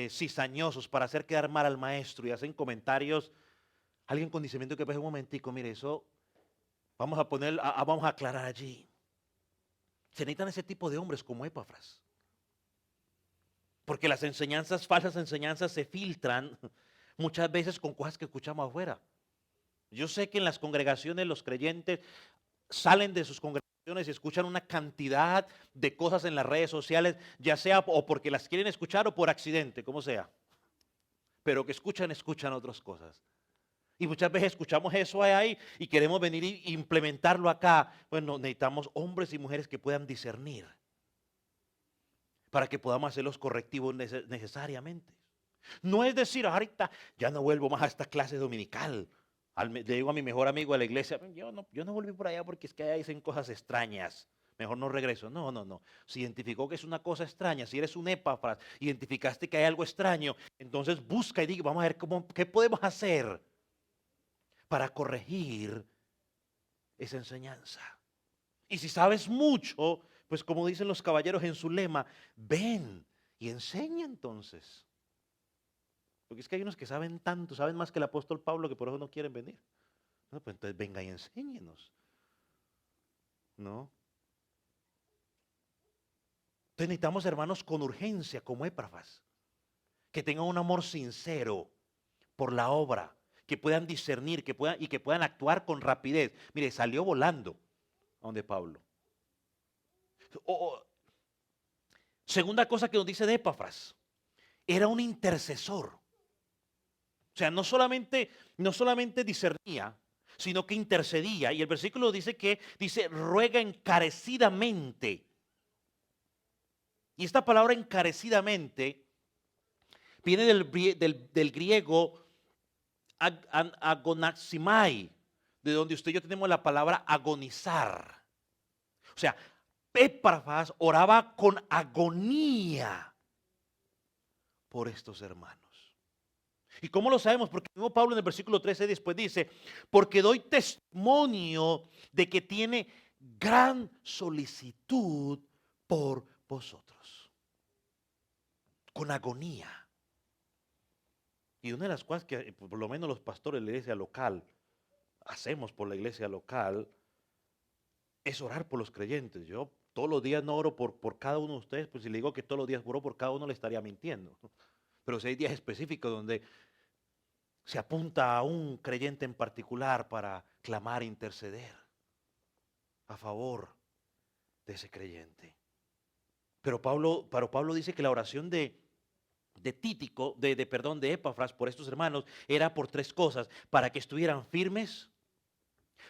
cizañosos para hacer quedar mal al maestro y hacen comentarios, alguien con discernimiento que pese un momentico, mire, eso vamos a aclarar allí. Se necesitan ese tipo de hombres como Epafras, porque las enseñanzas, falsas enseñanzas se filtran muchas veces con cosas que escuchamos afuera. Yo sé que en las congregaciones los creyentes salen de sus congregaciones y escuchan una cantidad de cosas en las redes sociales, ya sea o porque las quieren escuchar o por accidente, como sea. Pero que escuchan otras cosas. Y muchas veces escuchamos eso ahí y queremos venir e implementarlo acá. Bueno, necesitamos hombres y mujeres que puedan discernir para que podamos hacer los correctivos necesariamente. No es decir, ahorita ya no vuelvo más a esta clase dominical. Le digo a mi mejor amigo de la iglesia, yo no volví por allá porque es que allá dicen cosas extrañas. Mejor no regreso. No, no, no. Si identificó que es una cosa extraña, si eres un Epafras, identificaste que hay algo extraño, entonces busca y diga, vamos a ver qué podemos hacer para corregir esa enseñanza. Y si sabes mucho, pues como dicen los caballeros en su lema, ven y enseña entonces. Porque es que hay unos que saben tanto, saben más que el apóstol Pablo, que por eso no quieren venir. No, pues entonces venga y enséñenos. ¿No? Entonces necesitamos hermanos con urgencia, como Epafras, que tengan un amor sincero por la obra, que puedan discernir, y que puedan actuar con rapidez. Mire, salió volando a donde Pablo. Segunda cosa que nos dice de Epafras, era un intercesor. O sea, no solamente discernía, sino que intercedía. Y el versículo dice, ruega encarecidamente. Y esta palabra encarecidamente viene del griego agonaximai, de donde usted y yo tenemos la palabra agonizar. O sea, Epafras oraba con agonía por estos hermanos. ¿Y cómo lo sabemos? Porque el mismo Pablo en el versículo 13 después dice, porque doy testimonio de que tiene gran solicitud por vosotros. Con agonía. Y una de las cosas que por lo menos los pastores de la iglesia local hacemos por la iglesia local es orar por los creyentes. Yo todos los días no oro por cada uno de ustedes, pues si le digo que todos los días oro por cada uno le estaría mintiendo. Pero si hay días específicos donde se apunta a un creyente en particular para clamar e interceder a favor de ese creyente. Pero Pablo dice que la oración de Epafras por estos hermanos era por tres cosas: para que estuvieran firmes,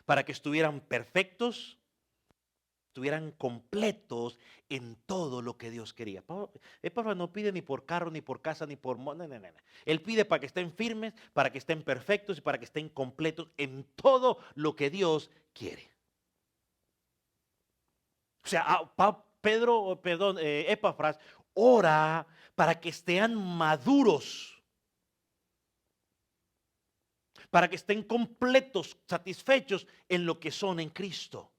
para que estuvieran perfectos, estuvieran completos en todo lo que Dios quería. Epafras no pide ni por carro, ni por casa, ni por... No. Él pide para que estén firmes, para que estén perfectos y para que estén completos en todo lo que Dios quiere. O sea, Epafras ora para que estén maduros, para que estén completos, satisfechos en lo que son en Cristo.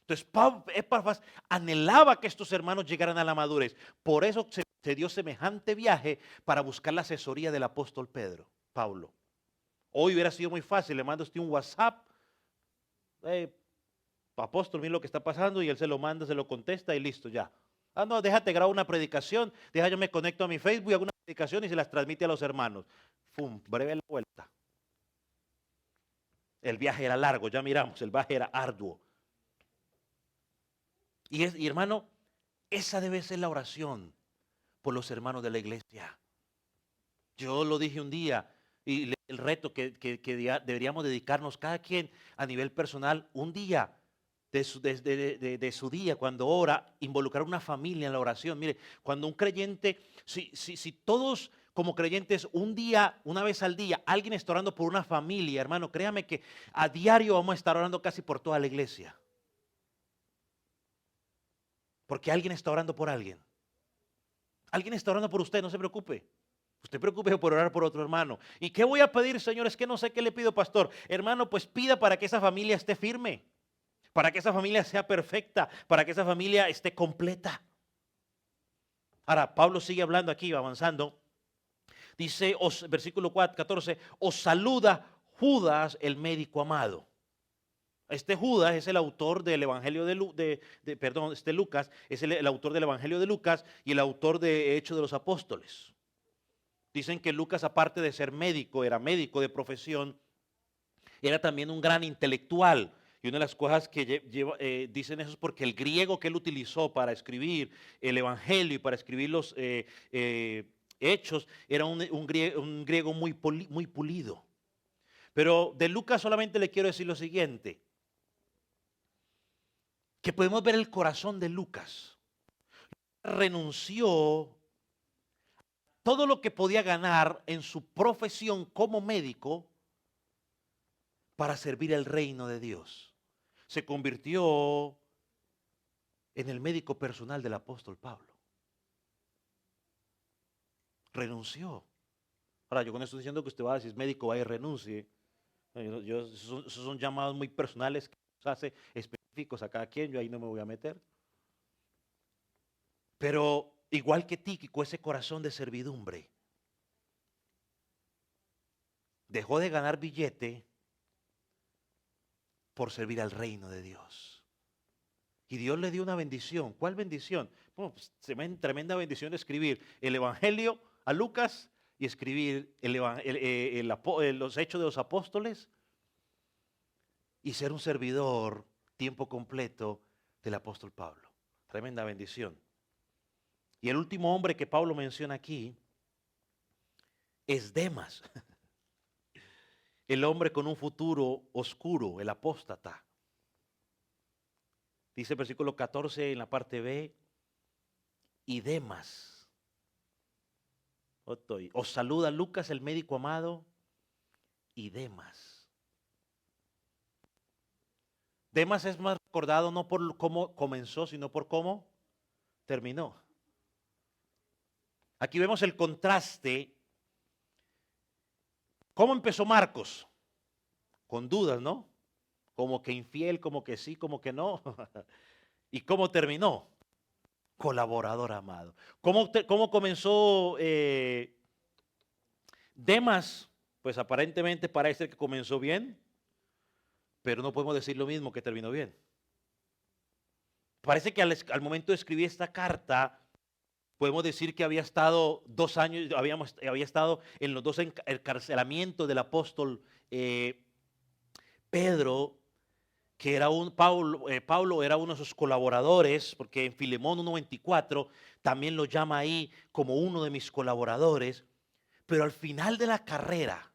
Entonces, Epafras anhelaba que estos hermanos llegaran a la madurez. Por eso se dio semejante viaje para buscar la asesoría del apóstol Pablo. Hoy hubiera sido muy fácil, le manda usted un WhatsApp, apóstol, mira lo que está pasando, y él se lo manda, se lo contesta y listo, ya. No, déjate grabar una predicación, yo me conecto a mi Facebook y hago una predicación y se las transmite a los hermanos. ¡Fum! Breve la vuelta. El viaje era largo, ya miramos, el viaje era arduo. Y hermano, esa debe ser la oración por los hermanos de la iglesia. Yo lo dije un día, y el reto que deberíamos dedicarnos cada quien a nivel personal, un día de su día, cuando ora, involucrar una familia en la oración. Mire, cuando un creyente, si todos como creyentes un día, una vez al día, alguien está orando por una familia, hermano, créame que a diario vamos a estar orando casi por toda la iglesia. Porque alguien está orando por alguien. Alguien está orando por usted, no se preocupe. Usted preocupe por orar por otro hermano. ¿Y qué voy a pedir, Señor? Es que no sé qué le pido, pastor. Hermano, pues pida para que esa familia esté firme, para que esa familia sea perfecta, para que esa familia esté completa. Ahora, Pablo sigue hablando aquí, avanzando. Dice, versículo 14, os saluda Judas, el médico amado. Este Judas es el autor del Evangelio Lucas, es el autor del Evangelio de Lucas y el autor de Hechos de los Apóstoles. Dicen que Lucas, aparte de ser médico, era médico de profesión, era también un gran intelectual. Y una de las cosas que dicen eso es porque el griego que él utilizó para escribir el Evangelio y para escribir los Hechos era un griego muy pulido. Pero de Lucas solamente le quiero decir lo siguiente, que podemos ver el corazón de Lucas. Renunció todo lo que podía ganar en su profesión como médico para servir el reino de Dios. Se convirtió en el médico personal del apóstol Pablo. Renunció. Ahora, yo con esto estoy diciendo que usted va a decir, médico, vaya y renuncie. Esos son llamados muy personales que se hace específicos a cada quien, yo ahí no me voy a meter. Pero igual que Tíquico, ese corazón de servidumbre dejó de ganar billete por servir al reino de Dios. Y Dios le dio una bendición. ¿Cuál bendición? Bueno, pues, tremenda bendición de escribir el Evangelio a Lucas y escribir los Hechos de los Apóstoles y ser un servidor tiempo completo del apóstol Pablo. Tremenda bendición. Y el último hombre que Pablo menciona aquí es Demas, el hombre con un futuro oscuro, el apóstata. Dice el versículo 14 en la parte B, y Demas. Os saluda Lucas, el médico amado, y Demas. Demas es más recordado no por cómo comenzó, sino por cómo terminó. Aquí vemos el contraste. ¿Cómo empezó Marcos? Con dudas, ¿no? Como que infiel, como que sí, como que no. ¿Y cómo terminó? Colaborador amado. ¿Cómo comenzó Demas? Pues aparentemente parece que comenzó bien, pero no podemos decir lo mismo que terminó bien. Parece que al momento de escribir esta carta, podemos decir que había estado 2 años, había estado en los 2 encarcelamientos del apóstol Pedro, que era Pablo era uno de sus colaboradores, porque en Filemón 1:24 también lo llama ahí como uno de mis colaboradores. Pero al final de la carrera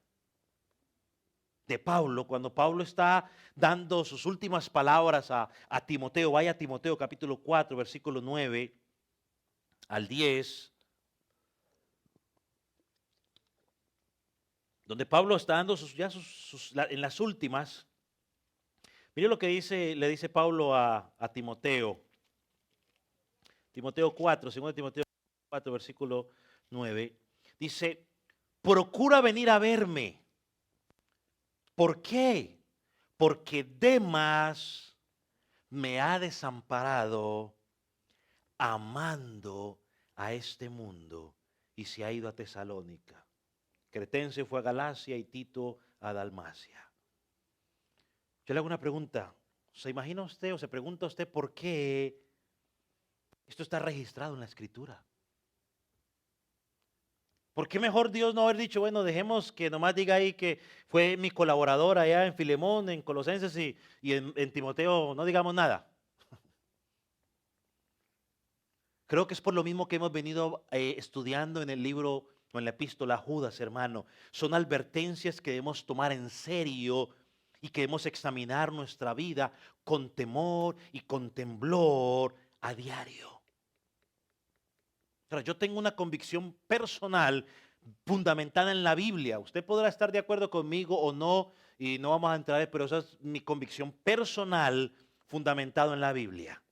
de Pablo, cuando Pablo está dando sus últimas palabras a Timoteo, vaya a Timoteo capítulo 4, versículo 9 al 10, donde Pablo está dando en las últimas. Mire lo que le dice Pablo a Timoteo. Timoteo 4, 2 Timoteo 4, versículo 9. Dice, procura venir a verme. ¿Por qué? Porque Demas me ha desamparado amando a este mundo y se ha ido a Tesalónica. Cretense fue a Galacia y Tito a Dalmacia. Yo le hago una pregunta. ¿Se imagina usted o se pregunta usted por qué esto está registrado en la Escritura? ¿Por qué mejor Dios no haber dicho, bueno, dejemos que nomás diga ahí que fue mi colaborador allá en Filemón, en Colosenses y en Timoteo, no digamos nada? Creo que es por lo mismo que hemos venido estudiando en el libro o en la epístola a Judas, hermano. Son advertencias que debemos tomar en serio y que debemos examinar nuestra vida con temor y con temblor a diario. Pero yo tengo una convicción personal fundamentada en la Biblia. Usted podrá estar de acuerdo conmigo o no, y no vamos a entrar, pero esa es mi convicción personal fundamentada en la Biblia.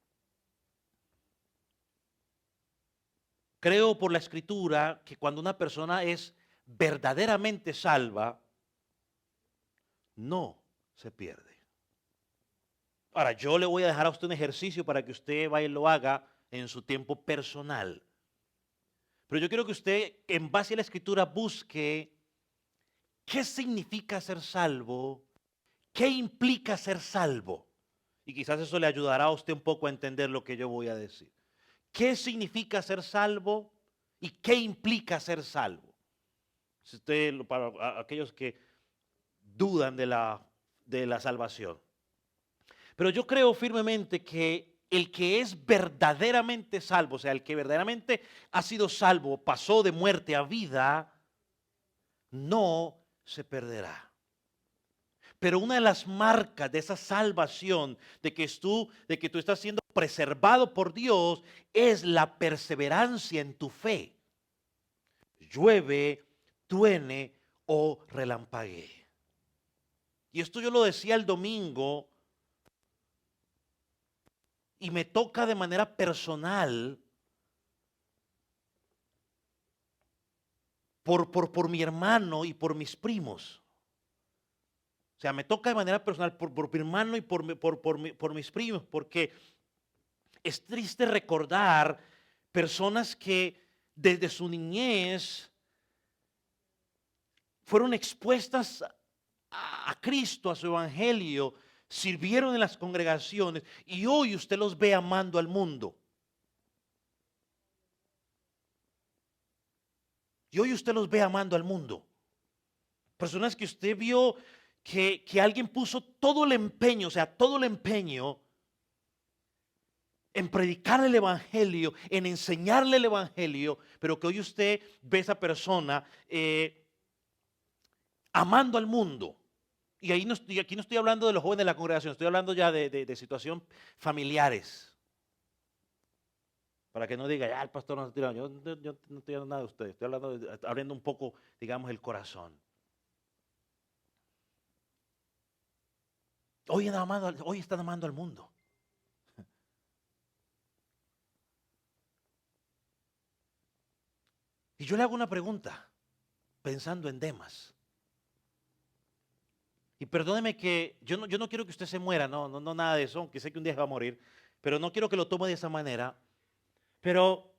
Creo por la Escritura que cuando una persona es verdaderamente salva, no se pierde. Ahora, yo le voy a dejar a usted un ejercicio para que usted vaya y lo haga en su tiempo personal. Pero yo quiero que usted, en base a la Escritura, busque qué significa ser salvo, qué implica ser salvo. Y quizás eso le ayudará a usted un poco a entender lo que yo voy a decir. ¿Qué significa ser salvo y qué implica ser salvo? Si usted, para aquellos que dudan de la salvación. Pero yo creo firmemente que el que es verdaderamente salvo, o sea, el que verdaderamente ha sido salvo, pasó de muerte a vida, no se perderá. Pero una de las marcas de esa salvación, de que tú estás siendo preservado por Dios, es la perseverancia en tu fe. llueve, truene o relampaguee. Y esto yo lo decía el domingo y me toca de manera personal por mi hermano y por mis primos. O sea, me toca de manera personal por mi hermano y por mis primos, porque es triste recordar personas que desde su niñez fueron expuestas a Cristo, a su evangelio, sirvieron en las congregaciones y hoy usted los ve amando al mundo. Y hoy usted los ve amando al mundo. Personas que usted vio que alguien puso todo el empeño, o sea, todo el empeño en predicar el evangelio, en enseñarle el evangelio, pero que hoy usted ve a esa persona amando al mundo. Y aquí no estoy hablando de los jóvenes de la congregación, estoy hablando ya de situaciones familiares. Para que no diga, ya el pastor no está tirando. Yo no estoy hablando nada de ustedes, estoy abriendo un poco, digamos, el corazón. Hoy están amando al mundo. Y yo le hago una pregunta, pensando en Demas. Y perdóneme que yo no quiero que usted se muera, no, nada de eso, aunque sé que un día va a morir, pero no quiero que lo tome de esa manera. Pero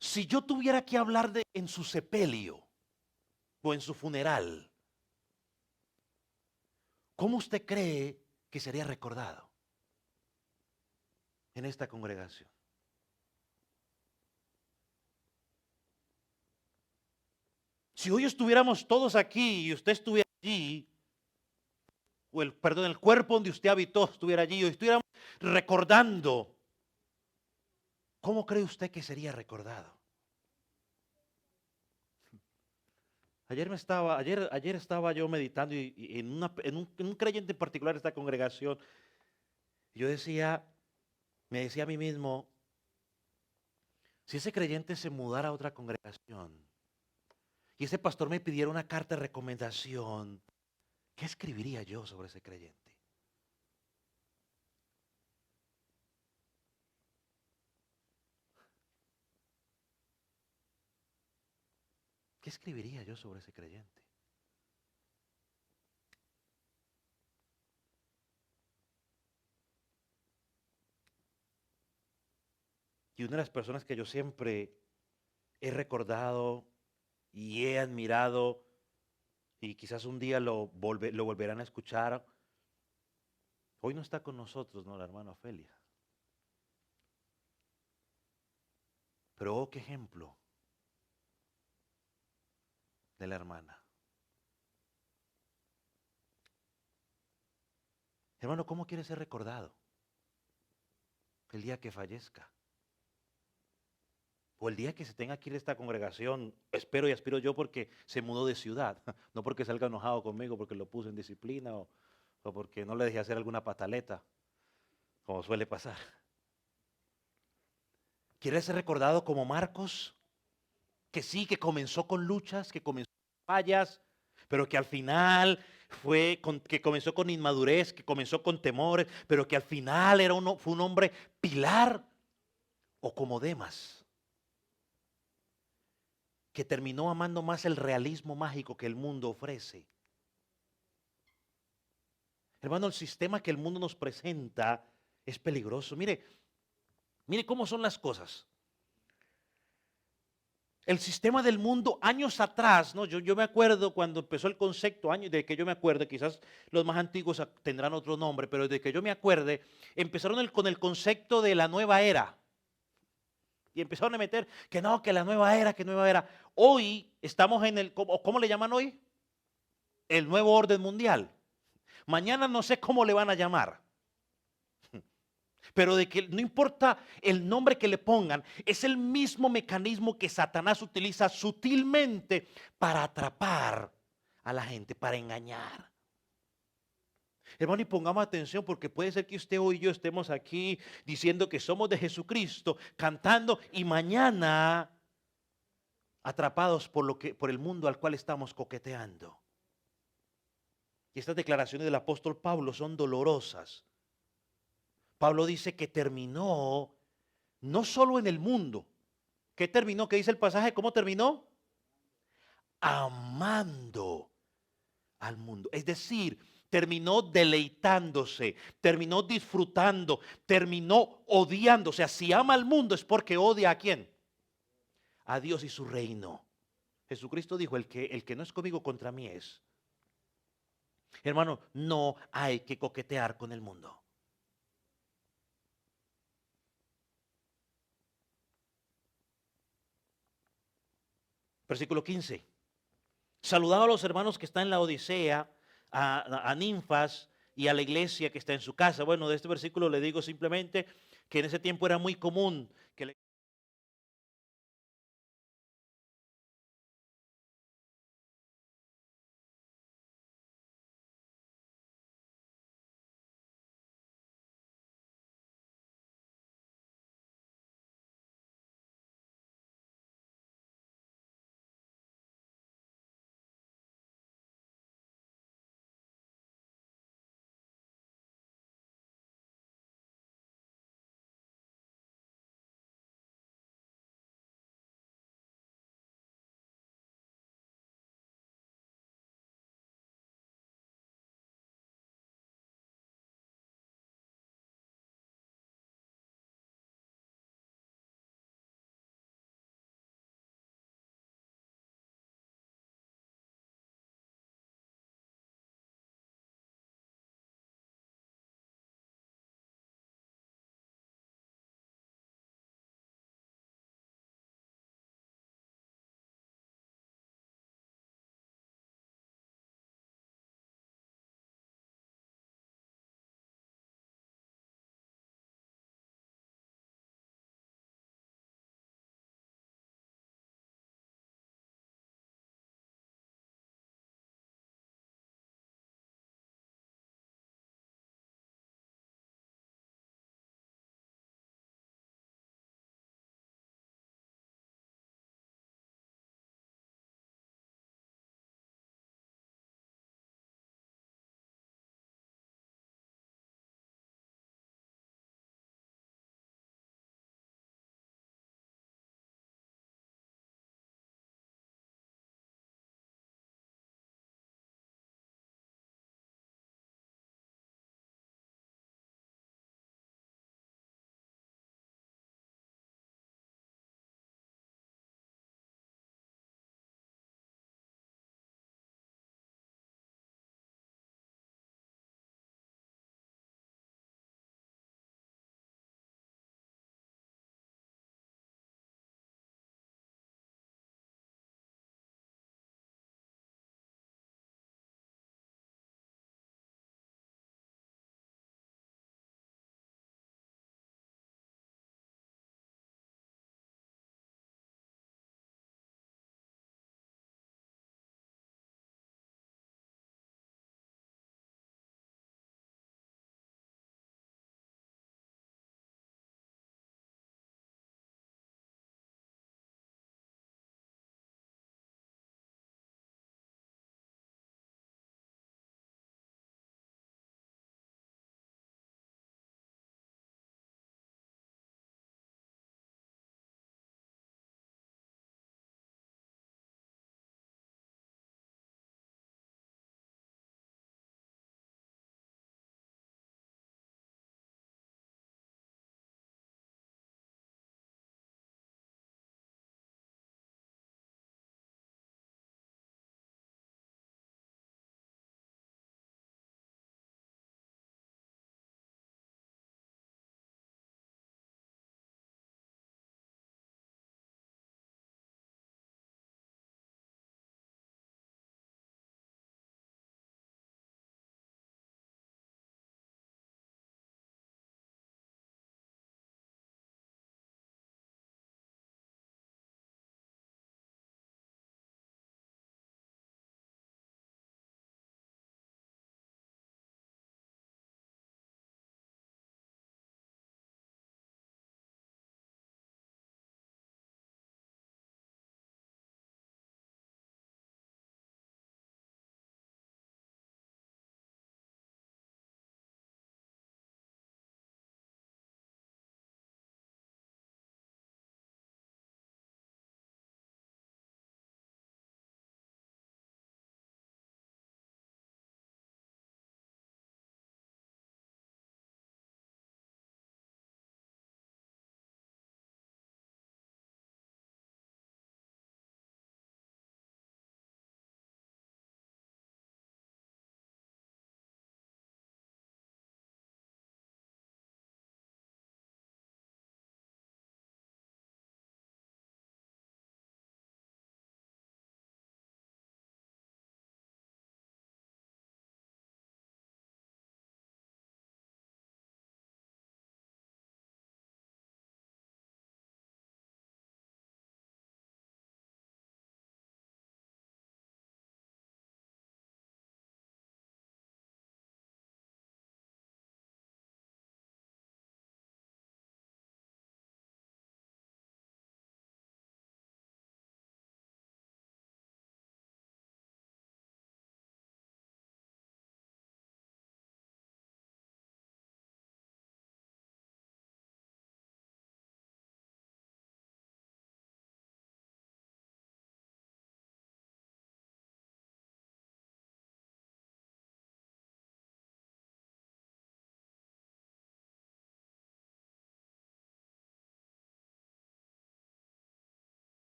si yo tuviera que hablar en su sepelio o en su funeral, ¿cómo usted cree que sería recordado en esta congregación? Si hoy estuviéramos todos aquí y usted estuviera allí, o el cuerpo donde usted habitó estuviera allí, y estuviéramos recordando, ¿cómo cree usted que sería recordado? Ayer estaba yo meditando y en un creyente en particular de esta congregación, yo me decía a mí mismo, si ese creyente se mudara a otra congregación y ese pastor me pidiera una carta de recomendación, ¿qué escribiría yo sobre ese creyente? ¿Qué escribiría yo sobre ese creyente? Y una de las personas que yo siempre he recordado y he admirado, y quizás un día lo volverán a escuchar, hoy no está con nosotros, ¿no? La hermana Ofelia. Pero oh, qué ejemplo de la hermana. Hermano, ¿cómo quiere ser recordado el día que fallezca? O el día que se tenga que ir a esta congregación, espero y aspiro yo porque se mudó de ciudad, no porque salga enojado conmigo porque lo puse en disciplina o porque no le dejé hacer alguna pataleta, como suele pasar. ¿Quiere ser recordado como Marcos? Que sí, que comenzó con luchas, que comenzó con fallas, pero que al final que comenzó con inmadurez, que comenzó con temores, pero que al final fue un hombre pilar, o como Demas, que terminó amando más el realismo mágico que el mundo ofrece. Hermano, el sistema que el mundo nos presenta es peligroso. Mire cómo son las cosas. El sistema del mundo años atrás, ¿no? Yo me acuerdo cuando empezó el concepto, años de que yo me acuerdo, quizás los más antiguos tendrán otro nombre, pero de que yo me acuerde, empezaron con el concepto de la nueva era. Y empezaron a meter que no, que la nueva era, que nueva era. Hoy estamos en ¿cómo le llaman hoy? El nuevo orden mundial. Mañana no sé cómo le van a llamar. Pero de que no importa el nombre que le pongan, es el mismo mecanismo que Satanás utiliza sutilmente para atrapar a la gente, para engañar. Hermano, y pongamos atención porque puede ser que usted hoy y yo estemos aquí diciendo que somos de Jesucristo, cantando y mañana atrapados por el mundo al cual estamos coqueteando. Y estas declaraciones del apóstol Pablo son dolorosas. Pablo dice que terminó no solo en el mundo. ¿Qué terminó? ¿Qué dice el pasaje? ¿Cómo terminó? Amando al mundo. Es decir, terminó deleitándose, terminó disfrutando, terminó odiando. O sea, si ama al mundo es porque odia a quién? A Dios y su reino. Jesucristo dijo, el que no es conmigo contra mí es. Hermano, no hay que coquetear con el mundo. Versículo 15. Saludaba a los hermanos que están en la Odisea, a Ninfas y a la iglesia que está en su casa. Bueno, de este versículo le digo simplemente que en ese tiempo era muy común que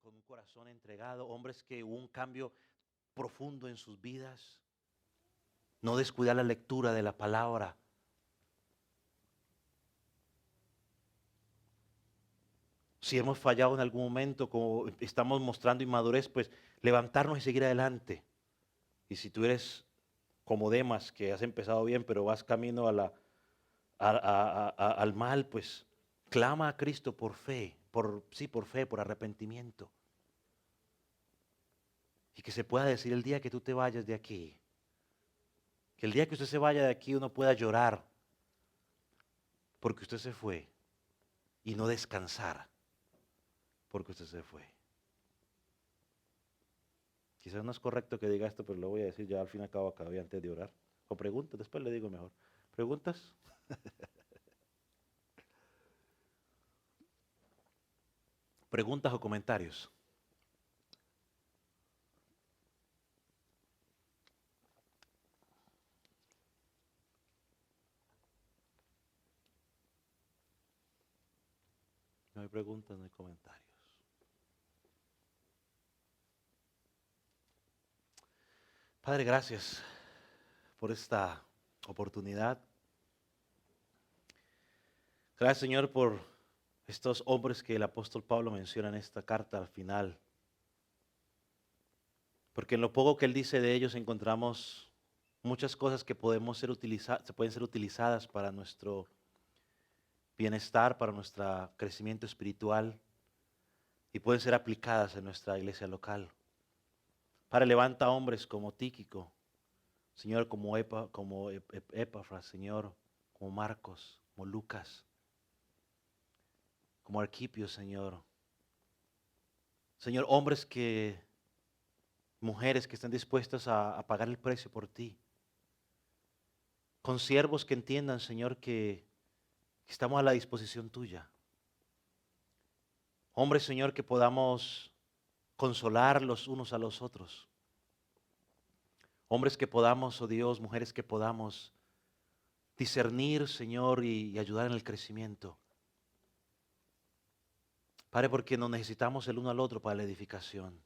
con un corazón entregado, hombres que hubo un cambio profundo en sus vidas. No descuidar la lectura de la palabra. Si hemos fallado en algún momento, como estamos mostrando inmadurez, pues levantarnos y seguir adelante. Y si tú eres como Demas, que has empezado bien, pero vas camino al mal, pues clama a Cristo por fe, por fe, por arrepentimiento. Y que se pueda decir el día que tú te vayas de aquí, que el día que usted se vaya de aquí uno pueda llorar porque usted se fue y no descansar porque usted se fue. Quizás no es correcto que diga esto, pero lo voy a decir ya al fin y al cabo acabé antes de orar. O preguntas, después le digo mejor. ¿Preguntas? ¿Preguntas o comentarios? No hay preguntas, no hay comentarios. Padre, gracias por esta oportunidad. Gracias, Señor, por estos hombres que el apóstol Pablo menciona en esta carta al final. Porque en lo poco que él dice de ellos encontramos muchas cosas que se pueden ser utilizadas para nuestro bienestar, para nuestro crecimiento espiritual y pueden ser aplicadas en nuestra iglesia local. Padre, levanta hombres como Tíquico, Señor, como Epafras, Señor, como Marcos, como Lucas, como Arquipio, Señor. Señor, mujeres que estén dispuestas a pagar el precio por ti. Con siervos que entiendan, Señor, que estamos a la disposición tuya. Hombres, Señor, que podamos consolar los unos a los otros. Hombres que podamos, oh Dios, mujeres que podamos discernir, Señor, y ayudar en el crecimiento. Padre, porque nos necesitamos el uno al otro para la edificación.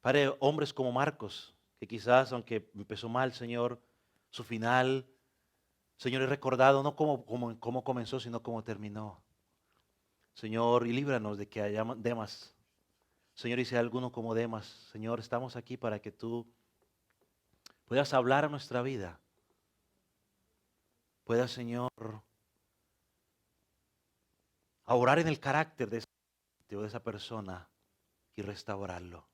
Padre, hombres como Marcos, que quizás, aunque empezó mal, Señor, su final, Señor, es recordado no como comenzó, sino como terminó. Señor, y líbranos de que haya Demas. Señor, y si hay alguno como Demas, Señor, estamos aquí para que tú puedas hablar a nuestra vida. Puedas, Señor, a orar en el carácter de esa persona y restaurarlo.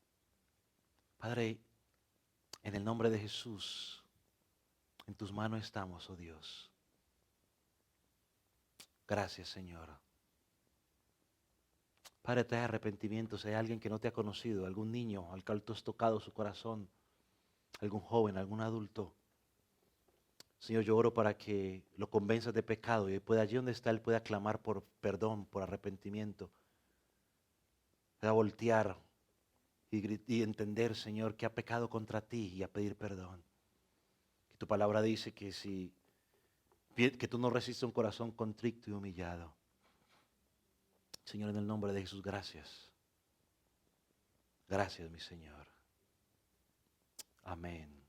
Padre, en el nombre de Jesús, en tus manos estamos, oh Dios. Gracias, Señor. Padre, trae arrepentimiento. Si hay alguien que no te ha conocido, algún niño al cual tú has tocado su corazón, algún joven, algún adulto. Señor, yo oro para que lo convenzas de pecado y pueda, allí donde está, él pueda clamar por perdón, por arrepentimiento. Pueda voltear y entender, Señor, que ha pecado contra ti y a pedir perdón. Que tu palabra dice que tú no resistes un corazón contrito y humillado. Señor, en el nombre de Jesús, gracias. Gracias, mi Señor. Amén.